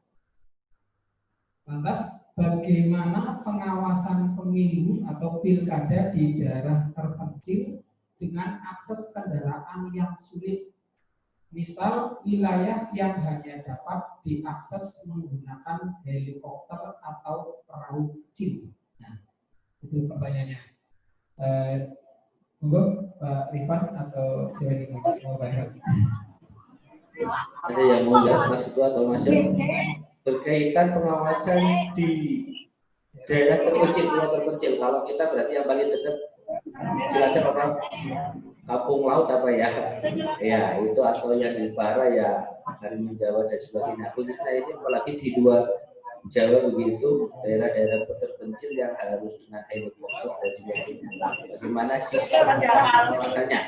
Lantas, bagaimana pengawasan pemilu atau pilkada di daerah terpencil dengan akses kendaraan yang sulit? Misal wilayah yang hanya dapat diakses menggunakan helikopter atau perahu kecil. Nah, itu pertanyaannya. Monggo Pak Rifan atau siapa yang mau Pak? Ada yang mau nggak Mas Ketua atau Mas Yon? Berkaitan pengawasan di daerah terpencil, kalau kita berarti yang paling dekat Cilacap apa? Kampung Laut apa ya? Ya itu, atau yang di Para ya Karimun Jawa dan sebagainya. Khususnya ini apalagi di luar Jawa begitu, daerah-daerah terpencil yang harus dengan helikopter dan sebagainya. Bagaimana sistem pengawasannya?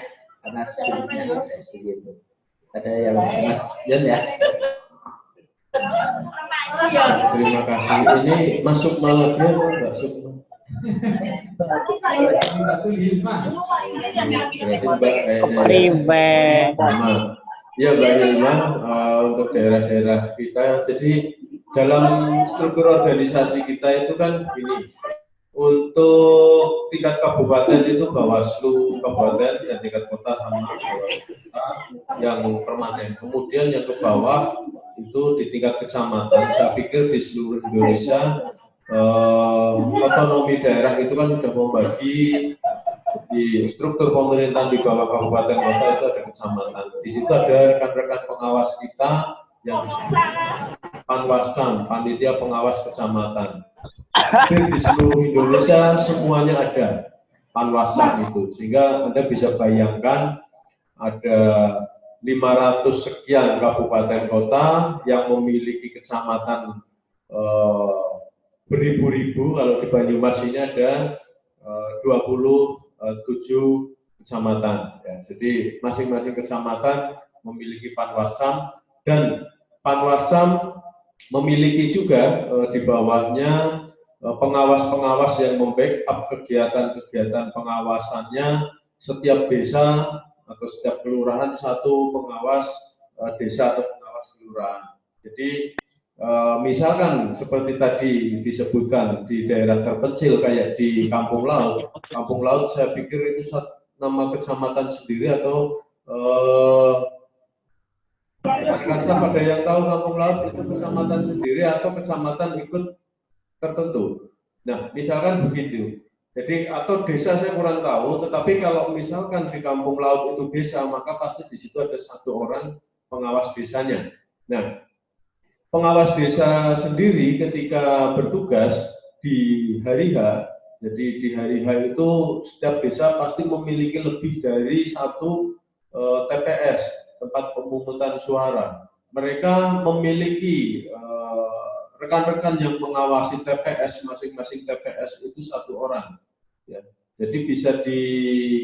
Karena sulitnya akses begitu. Ada yang Mas Yon ya? Terima kasih. Ini masuk malah dia atau enggak Sukma? Batul Hilman. Berarti Mbak Hilma. Ya Mbak Hilma, untuk daerah-daerah kita, jadi dalam struktur organisasi kita itu kan begini, untuk tingkat kabupaten itu Bawaslu kabupaten dan tingkat kota sama Bawaslu kota yang permanen. Kemudian yang ke bawah itu di tingkat kecamatan. Saya pikir di seluruh Indonesia otonomi daerah itu kan sudah membagi di struktur pemerintahan di bawah kabupaten kota itu ada kecamatan. Di situ ada rekan-rekan pengawas kita yang disebut Panwascam, panitia pengawas kecamatan. Di seluruh Indonesia semuanya ada Panwascam itu, sehingga Anda bisa bayangkan ada 500 sekian kabupaten kota yang memiliki kecamatan beribu-ribu. Kalau di Banyumas ini ada 27 kecamatan. Ya, jadi masing-masing kecamatan memiliki Panwascam, dan Panwascam memiliki juga di bawahnya pengawas-pengawas yang membackup kegiatan-kegiatan pengawasannya. Setiap desa atau setiap kelurahan satu pengawas desa atau pengawas kelurahan. Jadi misalkan seperti tadi disebutkan di daerah terpencil kayak di Kampung Laut saya pikir itu nama kecamatan sendiri atau ada yang tahu Kampung Laut itu kecamatan sendiri atau kecamatan ikut tertentu. Nah, misalkan begitu. Jadi atau desa saya kurang tahu, tetapi kalau misalkan di Kampung Laut itu desa, maka pasti di situ ada satu orang pengawas desanya. Nah, pengawas desa sendiri ketika bertugas di hari H, jadi di hari H itu setiap desa pasti memiliki lebih dari satu TPS, tempat pemungutan suara. Mereka memiliki rekan-rekan yang mengawasi TPS, masing-masing TPS itu satu orang. Ya. Jadi bisa dibayangkan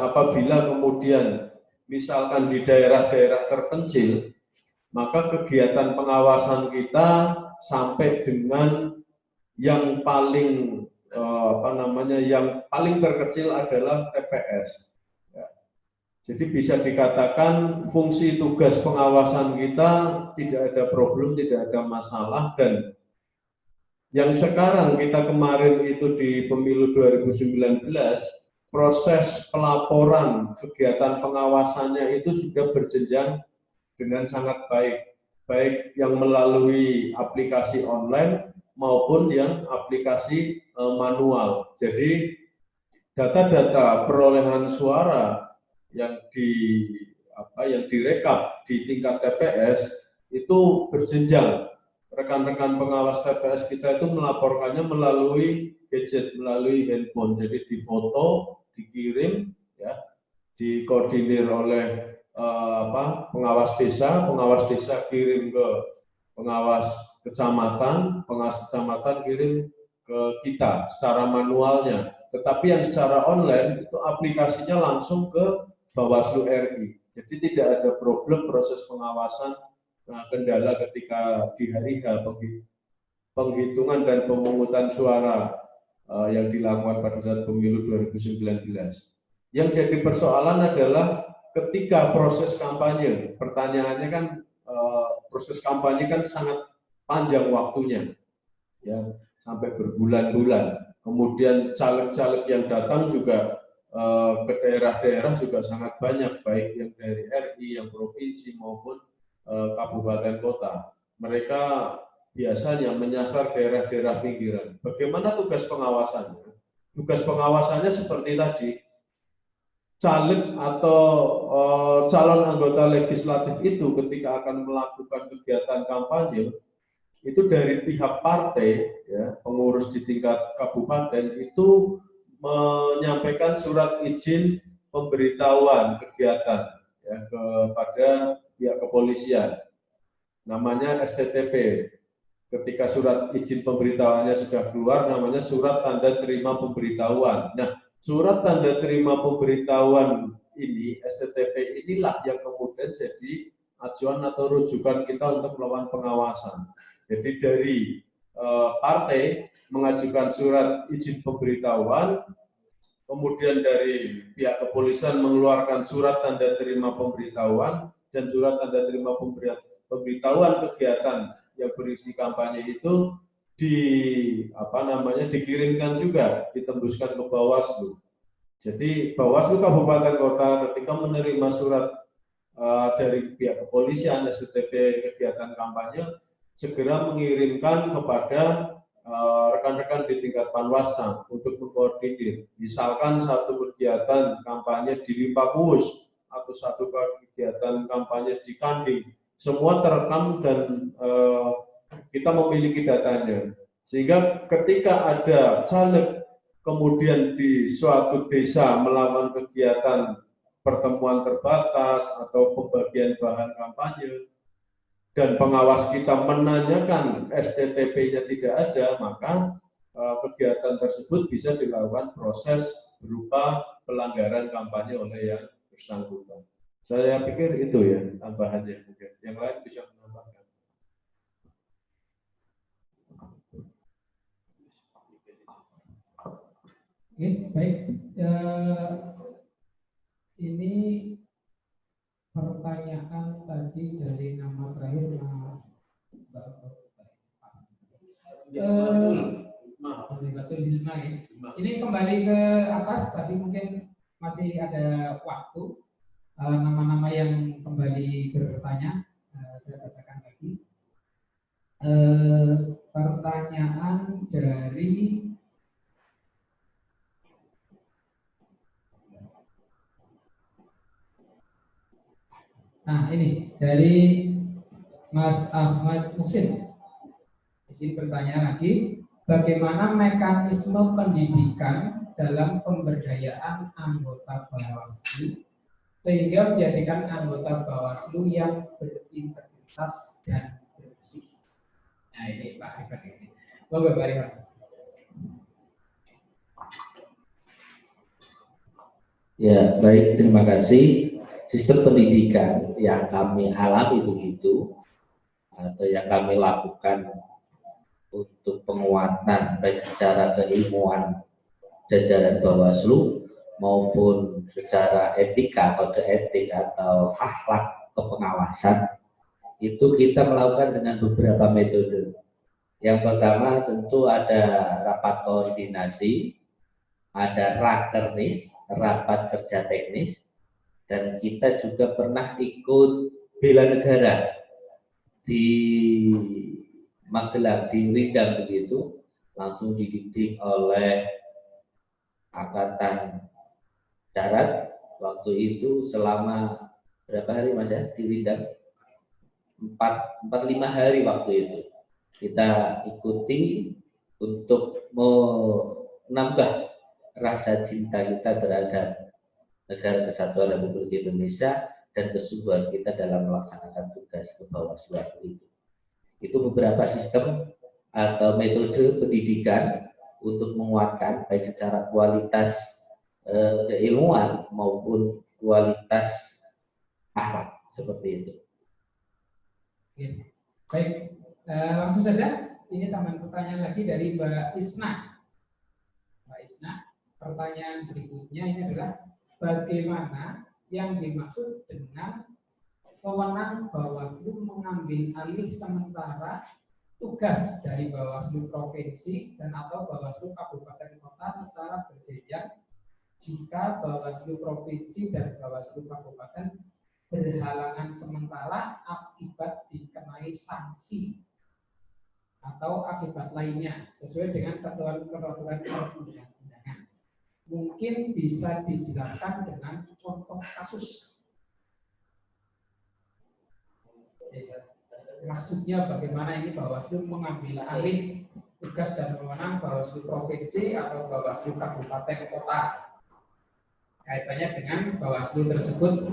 apabila kemudian misalkan di daerah-daerah terpencil, maka kegiatan pengawasan kita sampai dengan yang paling yang paling terkecil adalah TPS. Ya. Jadi bisa dikatakan fungsi tugas pengawasan kita tidak ada problem, tidak ada masalah, dan yang sekarang kita kemarin itu di pemilu 2019, proses pelaporan kegiatan pengawasannya itu sudah berjenjang dengan sangat baik, baik yang melalui aplikasi online maupun yang aplikasi manual. Jadi data-data perolehan suara yang direkap di tingkat TPS itu berjenjang. Rekan-rekan pengawas TPS kita itu melaporkannya melalui gadget, melalui handphone. Jadi difoto, dikirim, ya, dikoordinir oleh pengawas desa kirim ke pengawas kecamatan kirim ke kita secara manualnya. Tetapi yang secara online itu aplikasinya langsung ke Bawaslu RI. Jadi tidak ada problem proses pengawasan kendala ketika di hari H penghitungan dan pemungutan suara yang dilakukan pada saat pemilu 2019. Yang jadi persoalan adalah ketika proses kampanye, pertanyaannya kan proses kampanye kan sangat panjang waktunya, ya, sampai berbulan-bulan. Kemudian caleg-caleg yang datang juga ke daerah-daerah juga sangat banyak, baik yang dari RI, yang provinsi maupun kabupaten kota. Mereka biasanya menyasar daerah-daerah pinggiran. Bagaimana tugas pengawasannya? Tugas pengawasannya seperti tadi, caleg atau calon anggota legislatif itu ketika akan melakukan kegiatan kampanye itu dari pihak partai, ya, pengurus di tingkat kabupaten itu menyampaikan surat izin pemberitahuan kegiatan, ya, kepada pihak kepolisian, namanya STTP. Ketika surat izin pemberitahuannya sudah keluar, namanya surat tanda terima pemberitahuan. Nah, surat tanda terima pemberitahuan ini, STTP inilah yang kemudian jadi acuan atau rujukan kita untuk melakukan pengawasan. Jadi dari partai mengajukan surat izin pemberitahuan, kemudian dari pihak kepolisian mengeluarkan surat tanda terima pemberitahuan dan surat tanda terima pemberitahuan kegiatan yang berisi kampanye itu dikirimkan juga, ditembuskan ke Bawaslu. Jadi Bawaslu Kabupaten Kota ketika menerima surat dari pihak kepolisian STTP kegiatan kampanye segera mengirimkan kepada rekan-rekan di tingkat Panwascam untuk mengkoordinir. Misalkan satu kegiatan kampanye di Limpakuus atau satu kegiatan kampanye di Kanding, semua terekam dan kita memiliki datanya. Sehingga ketika ada caleg kemudian di suatu desa melakukan kegiatan pertemuan terbatas atau pembagian bahan kampanye, dan pengawas kita menanyakan STTP-nya tidak ada, maka kegiatan tersebut bisa dilakukan proses berupa pelanggaran kampanye oleh yang bersangkutan. Saya pikir itu ya tambahannya, mungkin yang lain bisa menambahkan. Oke, baik. Ini pertanyaan tadi dari nama terakhir Mas Ini kembali ke atas, tadi mungkin masih ada waktu. Nama-nama yang kembali bertanya, saya bacakan lagi. Pertanyaan dari ini dari Mas Ahmad Muhsin. Di sini pertanyaan lagi, bagaimana mekanisme pendidikan dalam pemberdayaan anggota Bawaslu sehingga menjadikan anggota Bawaslu yang berintegritas dan bersih? Nah ini Pak Rifat ini. Monggo Pak Rifat. Ya, baik, terima kasih. Sistem pendidikan yang kami alami begitu, atau yang kami lakukan untuk penguatan baik secara keilmuan jajaran Bawaslu maupun secara etika, kode etik atau akhlak kepengawasan, itu kita melakukan dengan beberapa metode. Yang pertama tentu ada rapat koordinasi, ada rakernis, rapat kerja teknis, dan kita juga pernah ikut bela negara di Magelang, di Rindang begitu, langsung dididik oleh Angkatan Darat waktu itu selama berapa hari Mas ya di Rindang? 4-5 hari waktu itu kita ikuti untuk menambah rasa cinta kita terhadap Negara Kesatuan Republik Indonesia dan kesungguhan kita dalam melaksanakan tugas kebawasluan itu. Itu beberapa sistem atau metode pendidikan untuk menguatkan baik secara kualitas keilmuan maupun kualitas akhlak seperti itu. Oke. Baik, langsung saja. Ini tambahan pertanyaan lagi dari Mbak Isna. Mbak Isna, pertanyaan berikutnya ini adalah bagaimana yang dimaksud dengan wewenang Bawaslu mengambil alih sementara tugas dari Bawaslu Provinsi dan atau Bawaslu Kabupaten Kota secara berjenjang jika Bawaslu Provinsi dan Bawaslu Kabupaten berhalangan sementara akibat dikenai sanksi atau akibat lainnya sesuai dengan ketentuan peraturan perundang-undangan. Mungkin bisa dijelaskan dengan contoh kasus. Maksudnya bagaimana ini Bawaslu mengambil alih tugas dan wewenang Bawaslu Provinsi atau Bawaslu Kabupaten Kota. Kaitannya dengan Bawaslu tersebut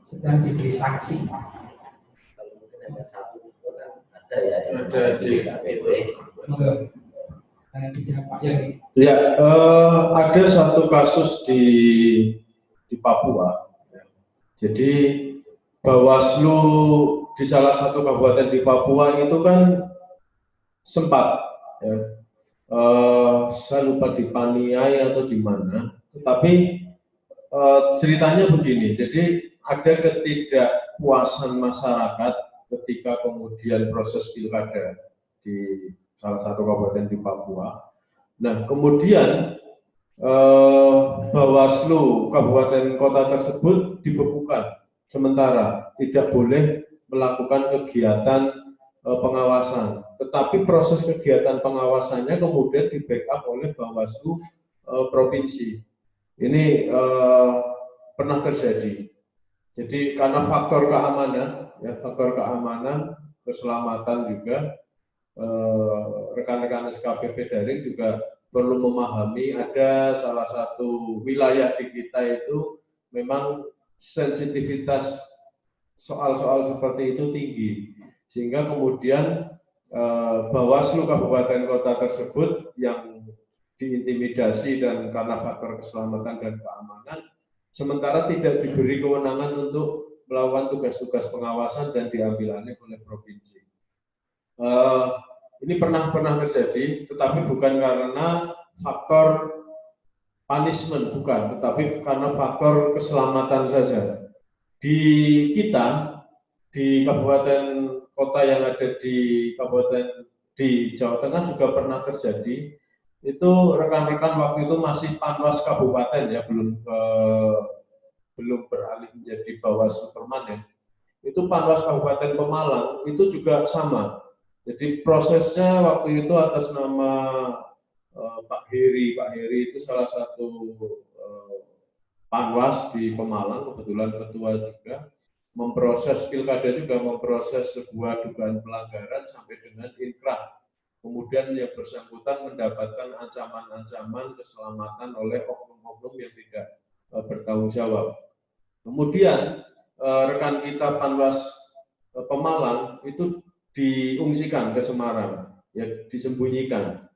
sedang diberi sanksi. Ada di KPP. Ya, ada satu kasus di Papua. Jadi Bawaslu di salah satu kabupaten di Papua itu kan sempat, ya, saya lupa di Paniai atau di mana, tetapi ceritanya begini. Jadi ada ketidakpuasan masyarakat ketika kemudian proses pilkada di salah satu kabupaten di Papua. Nah, kemudian Bawaslu kabupaten kota tersebut dibekukan sementara, tidak boleh melakukan kegiatan pengawasan. Tetapi proses kegiatan pengawasannya kemudian di backup oleh Bawaslu provinsi. Ini pernah terjadi. Jadi karena faktor keamanan, ya, faktor keamanan, keselamatan juga, rekan-rekan SKPP daring juga perlu memahami ada salah satu wilayah di kita itu memang sensitivitas soal-soal seperti itu tinggi, sehingga kemudian Bawaslu kabupaten kota tersebut yang diintimidasi dan karena faktor keselamatan dan keamanan, sementara tidak diberi kewenangan untuk melakukan tugas-tugas pengawasan dan diambil alih oleh provinsi. Ini pernah terjadi, tetapi bukan karena faktor punishment, bukan, tetapi karena faktor keselamatan saja. Di kita, di kabupaten kota yang ada di kabupaten di Jawa Tengah juga pernah terjadi. Itu rekan-rekan waktu itu masih Panwas kabupaten, ya, belum beralih menjadi Bawaslu permanen. Itu Panwas Kabupaten Pemalang itu juga sama. Jadi prosesnya waktu itu atas nama Pak Heri. Pak Heri itu salah satu Panwas di Pemalang, kebetulan ketua juga. memproses pilkada juga memproses sebuah dugaan pelanggaran sampai dengan inkrah. Kemudian yang bersangkutan mendapatkan ancaman-ancaman keselamatan oleh oknum-oknum yang tidak bertanggung jawab. Kemudian rekan kita Panwas Pemalang itu diungsikan ke Semarang, ya disembunyikan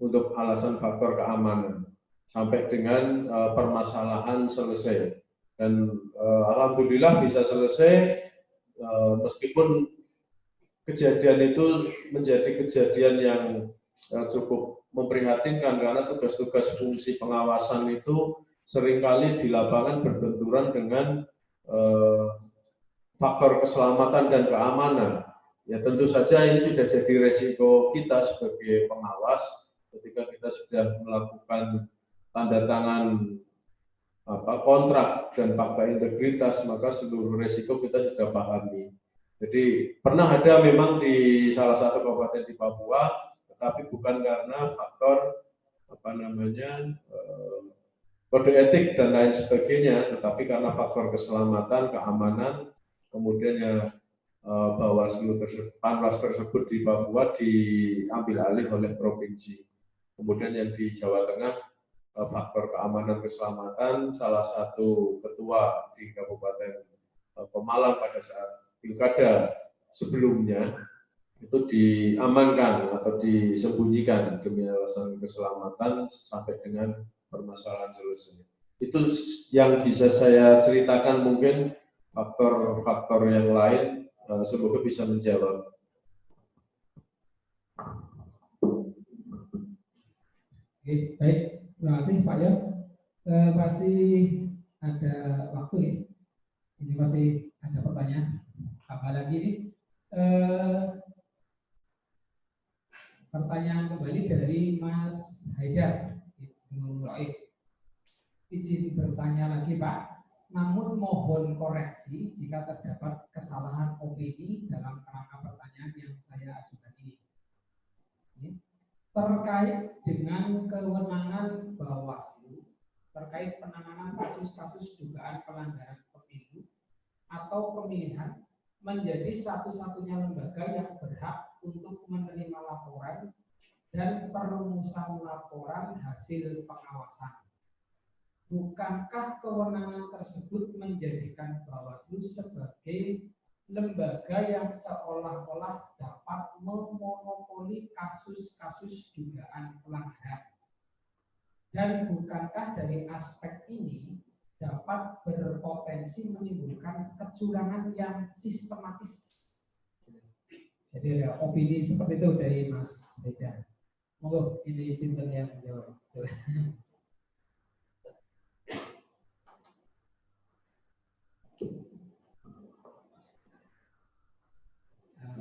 untuk alasan faktor keamanan sampai dengan permasalahan selesai. Dan alhamdulillah bisa selesai meskipun kejadian itu menjadi kejadian yang cukup memprihatinkan karena tugas-tugas fungsi pengawasan itu seringkali di lapangan berbenturan dengan faktor keselamatan dan keamanan. Ya tentu saja ini sudah jadi resiko kita sebagai pengawas ketika kita sudah melakukan tanda tangan kontrak dan fakta integritas, maka seluruh resiko kita sudah pahami. Jadi pernah ada memang di salah satu kabupaten di Papua, tetapi bukan karena faktor kode etik dan lain sebagainya, tetapi karena faktor keselamatan, keamanan, kemudian ya Bawaslu Panwas tersebut di Papua diambil alih oleh provinsi. Kemudian yang di Jawa Tengah faktor keamanan keselamatan, salah satu ketua di Kabupaten Pemalang pada saat pilkada sebelumnya itu diamankan atau disembunyikan demi alasan keselamatan sampai dengan permasalahan selesai. Itu yang bisa saya ceritakan, mungkin faktor-faktor yang lain semoga bisa menjawab. Oke, baik, terima kasih Pak Yon. Masih ada waktu ya? Ini masih ada pertanyaan. Apa lagi nih? Pertanyaan kembali dari Mas Haidar. Izin bertanya lagi Pak, namun mohon koreksi jika terdapat kesalahan opini dalam kerangka pertanyaan yang saya ajukan ini. Terkait dengan kewenangan Bawaslu terkait penanganan kasus-kasus dugaan pelanggaran pemilu atau pemilihan menjadi satu-satunya lembaga yang berhak untuk menerima laporan dan perumusan laporan hasil pengawasan. Bukankah kewenangan tersebut menjadikan Bawaslu sebagai lembaga yang seolah-olah dapat memonopoli kasus-kasus dugaan pelanggaran? Dan bukankah dari aspek ini dapat berpotensi menimbulkan kecurangan yang sistematis? Jadi ada opini seperti itu dari Mas Haidar. Monggo, ini sinten yang menjawab.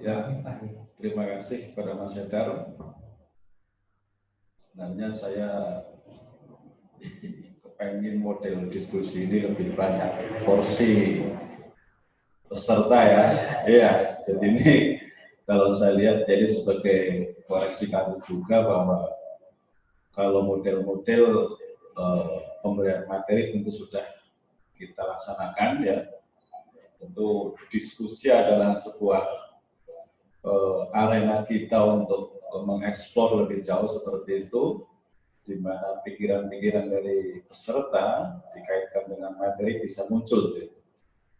Ya, terima kasih kepada Mas Haidar. Sebenarnya saya kepengen model diskusi ini lebih banyak porsi peserta ya. Iya, jadi ini kalau saya lihat jadi sebagai koreksi kami juga bahwa kalau model-model pemberian materi tentu sudah kita laksanakan ya. Tentu diskusi adalah sebuah arena kita untuk mengeksplor lebih jauh seperti itu, di mana pikiran-pikiran dari peserta dikaitkan dengan materi bisa muncul.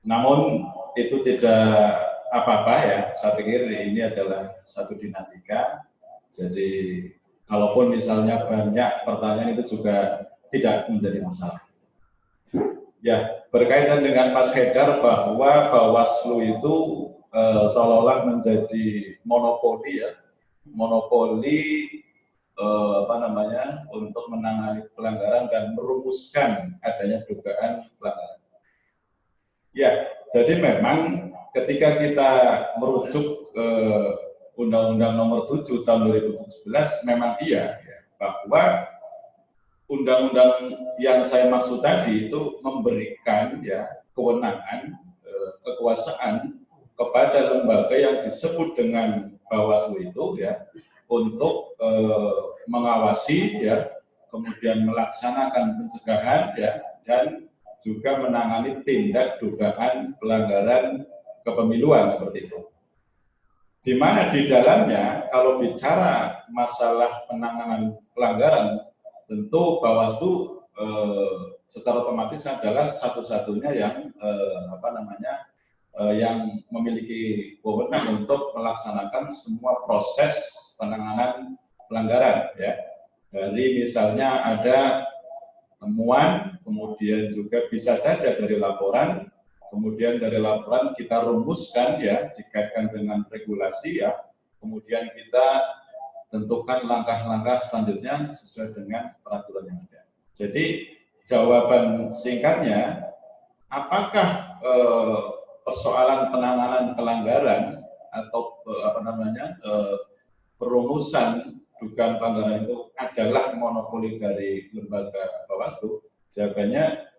Namun itu tidak apa-apa ya, saya pikir ini adalah satu dinamika. Jadi kalaupun misalnya banyak pertanyaan itu juga tidak menjadi masalah. Ya, berkaitan dengan Mas Haidar bahwa Bawaslu itu seolah-olah menjadi monopoli ya, monopoli untuk menangani pelanggaran dan merumuskan adanya dugaan pelanggaran. Ya, jadi memang ketika kita merujuk Undang-Undang Nomor 7 Tahun 2017 memang iya ya, bahwa undang-undang yang saya maksud tadi itu memberikan ya kewenangan, kekuasaan kepada lembaga yang disebut dengan Bawaslu itu ya untuk mengawasi ya, kemudian melaksanakan pencegahan ya, dan juga menangani tindak dugaan pelanggaran kepemiluan seperti itu. Di mana di dalamnya kalau bicara masalah penanganan pelanggaran, tentu Bawaslu secara otomatis adalah satu-satunya yang yang memiliki wewenang untuk melaksanakan semua proses penanganan pelanggaran, ya. Dari misalnya ada temuan, kemudian juga bisa saja dari laporan, kemudian dari laporan kita rumuskan, ya, dikaitkan dengan regulasi, ya, kemudian kita tentukan langkah-langkah selanjutnya sesuai dengan peraturan yang ada. Jadi jawaban singkatnya, apakah persoalan penanganan pelanggaran atau perumusan dugaan pelanggaran itu adalah monopoli dari lembaga Bawaslu? Jawabannya,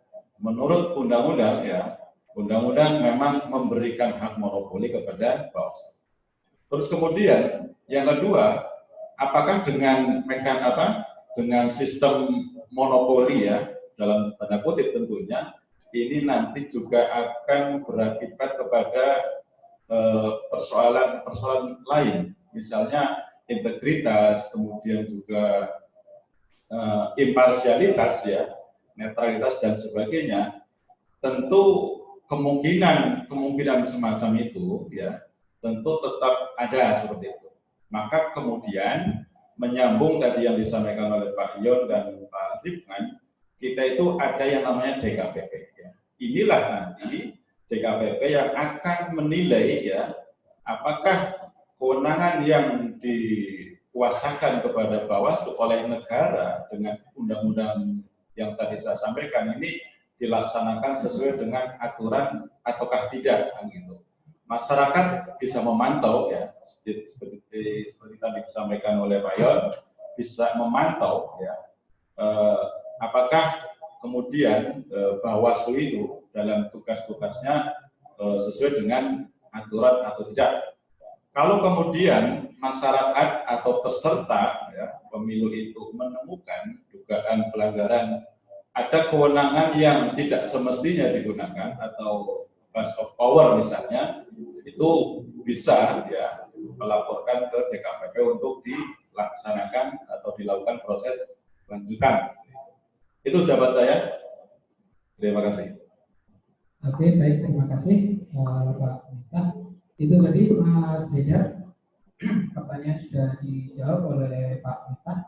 menurut undang-undang, ya, undang-undang memang memberikan hak monopoli kepada Bawaslu. Terus kemudian yang kedua, apakah dengan dengan sistem monopoli, ya, dalam tanda kutip tentunya, ini nanti juga akan berakibat kepada persoalan lain, misalnya integritas, kemudian juga imparsialitas, ya, netralitas dan sebagainya. Tentu kemungkinan semacam itu, ya, tentu tetap ada seperti itu. Maka kemudian menyambung tadi yang disampaikan oleh Pak Ion dan Pak Rifkan, kita itu ada yang namanya DKPP, ya. Inilah nanti DKPP yang akan menilai, ya, apakah kewenangan yang dikuasakan kepada Bawaslu oleh negara dengan undang-undang yang tadi saya sampaikan ini dilaksanakan sesuai dengan aturan ataukah tidak, gitu. Masyarakat bisa memantau, ya, seperti tadi disampaikan oleh Pak Yon, bisa memantau, ya, apakah kemudian Bawaslu itu dalam tugas-tugasnya sesuai dengan aturan atau tidak. Kalau kemudian masyarakat atau peserta, ya, pemilu itu menemukan dugaan pelanggaran, ada kewenangan yang tidak semestinya digunakan atau abuse of power misalnya, itu bisa, ya, melaporkan ke DKPP untuk dilaksanakan atau dilakukan proses lanjutan. Itu jawaban saya. Terima kasih. Oke, baik, terima kasih Pak Miftah. Itu tadi Mas Haidar, pertanyaan sudah dijawab oleh Pak Miftah.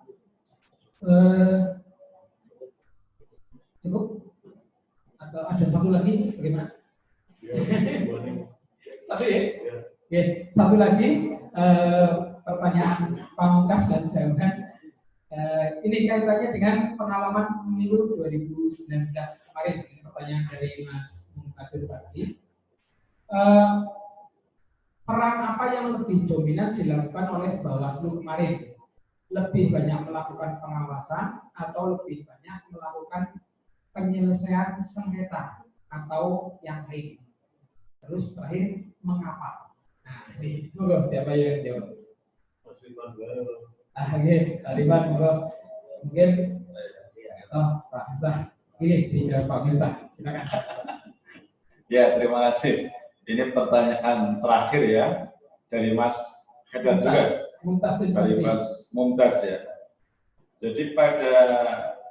Cukup? Atau ada satu lagi? Bagaimana? Satu, ya? Ya, satu lagi pertanyaan pamungkas dan saya ini kaitannya dengan pengalaman pemilu 2019 kemarin. Ini pertanyaan dari Mas Mungkasir tadi. Peran apa yang lebih dominan dilakukan oleh Bawaslu kemarin? Lebih banyak melakukan pengawasan atau lebih banyak melakukan penyelesaian sengketa atau yang lain? Terus terakhir, mengapa? Nah, ini monggo siapa yang jawab? Oke, tadi Pak, monggo. Mungkin Pak Miftah, ini dijawab Pak Miftah, silakan. Ya, terima kasih. Ini pertanyaan terakhir, ya, dari Mas Haidar juga. Dari Mas Mumtaz, ya. Jadi pada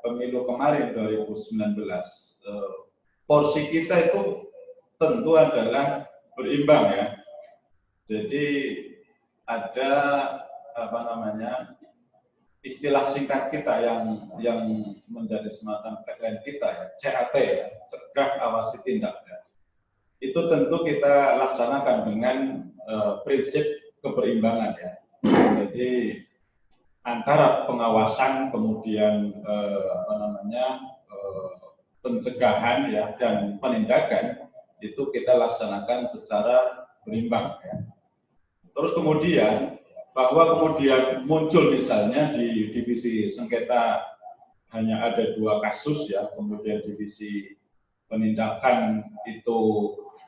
pemilu kemarin 2019, porsi kita itu tentu adalah berimbang, ya. Jadi ada istilah singkat kita yang menjadi semacam tagline kita, ya, CAT, ya, cegah awasi tindak, ya. Itu tentu kita laksanakan dengan prinsip keberimbangan, ya. Jadi antara pengawasan kemudian pencegahan, ya, dan penindakan itu kita laksanakan secara berimbang, ya. Terus kemudian bahwa kemudian muncul misalnya di divisi sengketa hanya ada 2 kasus, ya, kemudian divisi penindakan itu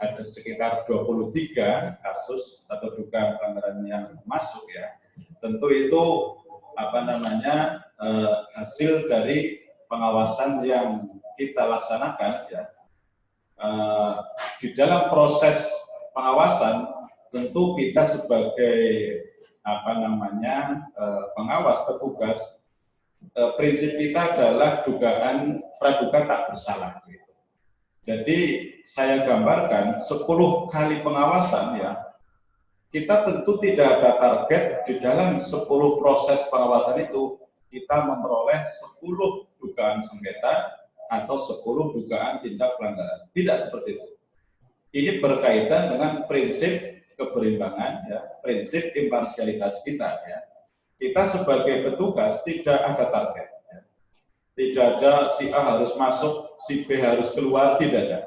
ada sekitar 23 kasus atau dugaan pelanggaran yang masuk, ya. Tentu itu hasil dari pengawasan yang kita laksanakan, ya, di dalam proses pengawasan tentu kita sebagai pengawas petugas, prinsip kita adalah dugaan praduga tak bersalah. Jadi saya gambarkan 10 kali pengawasan ya, kita tentu tidak ada target di dalam 10 proses pengawasan itu kita memperoleh 10 dugaan sengketa atau 10 dugaan tindak pelanggaran. Tidak seperti itu. Ini berkaitan dengan prinsip keberimbangan, ya, prinsip imparsialitas kita. Ya. Kita sebagai petugas tidak ada target. Ya. Tidak ada si A harus masuk, si B harus keluar, tidak ada.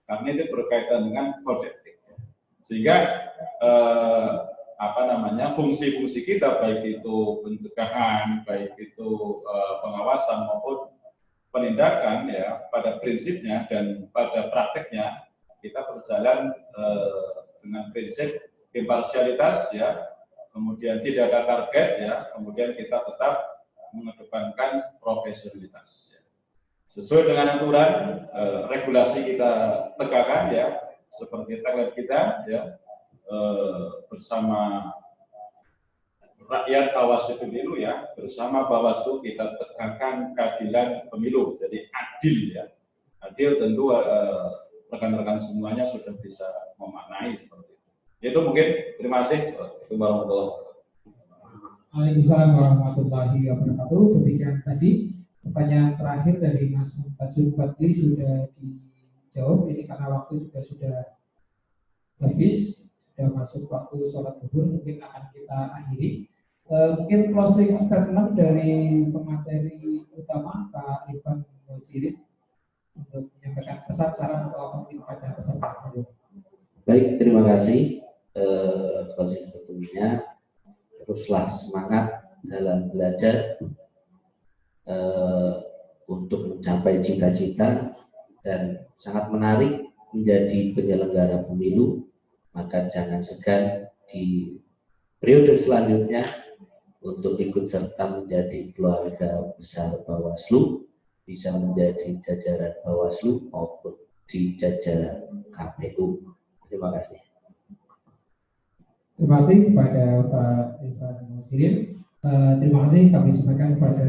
Karena itu berkaitan dengan kode etik. Ya. Sehingga fungsi-fungsi kita baik itu pencegahan, baik itu pengawasan maupun penindakan ya pada prinsipnya dan pada prakteknya kita berjalan dengan prinsip imparsialitas ya, kemudian tidak ada target ya, kemudian kita tetap mengedepankan profesionalitas ya. Sesuai dengan aturan regulasi kita tegakkan ya, seperti tagline kita ya, bersama rakyat Bawaslu pemilu ya, bersama Bawaslu kita tegakkan keadilan pemilu. Jadi adil ya, adil tentu rekan-rekan semuanya sudah bisa memaknai seperti itu. Itu mungkin, terima kasih. Assalamualaikum warahmatullahi wabarakatuh. Waalaikumsalam warahmatullahi wabarakatuh. Demikian tadi pertanyaan terakhir dari Mas Tasir Badli sudah dijawab. Ini karena waktu juga sudah habis, sudah masuk waktu sholat zuhur, mungkin akan kita akhiri. Mungkin closing statement dari pemateri utama Pak Irfan Muhajirin untuk menyampaikan pesan saran atau apa kepada peserta. Baik, terima kasih. Closing statementnya, teruslah semangat dalam belajar untuk mencapai cita-cita dan sangat menarik menjadi penyelenggara pemilu. Maka jangan segan di periode selanjutnya untuk ikut serta menjadi keluarga besar Bawaslu, bisa menjadi jajaran Bawaslu maupun di jajaran KPU. Terima kasih. Terima kasih kepada Pak Irfan Muhajirin. Terima kasih kami sampaikan kepada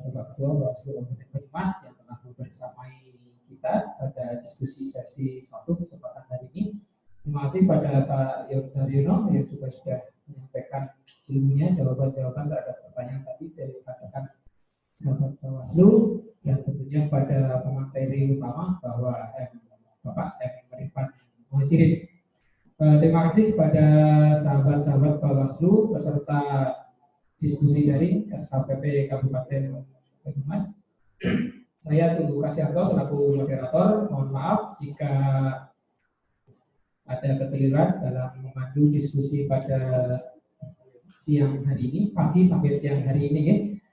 Bapak Ketua Bawaslu Kabupaten Banyumas yang telah membersamai kita pada diskusi sesi 1 kesempatan hari ini. Terima kasih pada Pak Daryono yang juga sudah menyampaikan ilmunya, jawaban-jawaban terhadap pertanyaan tadi dari rekan-rekan sahabat Bawaslu, dan tentunya pada pemateri utama bahwa Bapak Irfan Muhajirin. Terima kasih kepada sahabat-sahabat Bawaslu peserta diskusi dari SKPP Kabupaten Banyumas. Saya Tunggu Kasyanto selaku moderator. Mohon maaf jika ada kekeliruan dalam memandu diskusi pada siang hari ini, pagi sampai siang hari ini ya.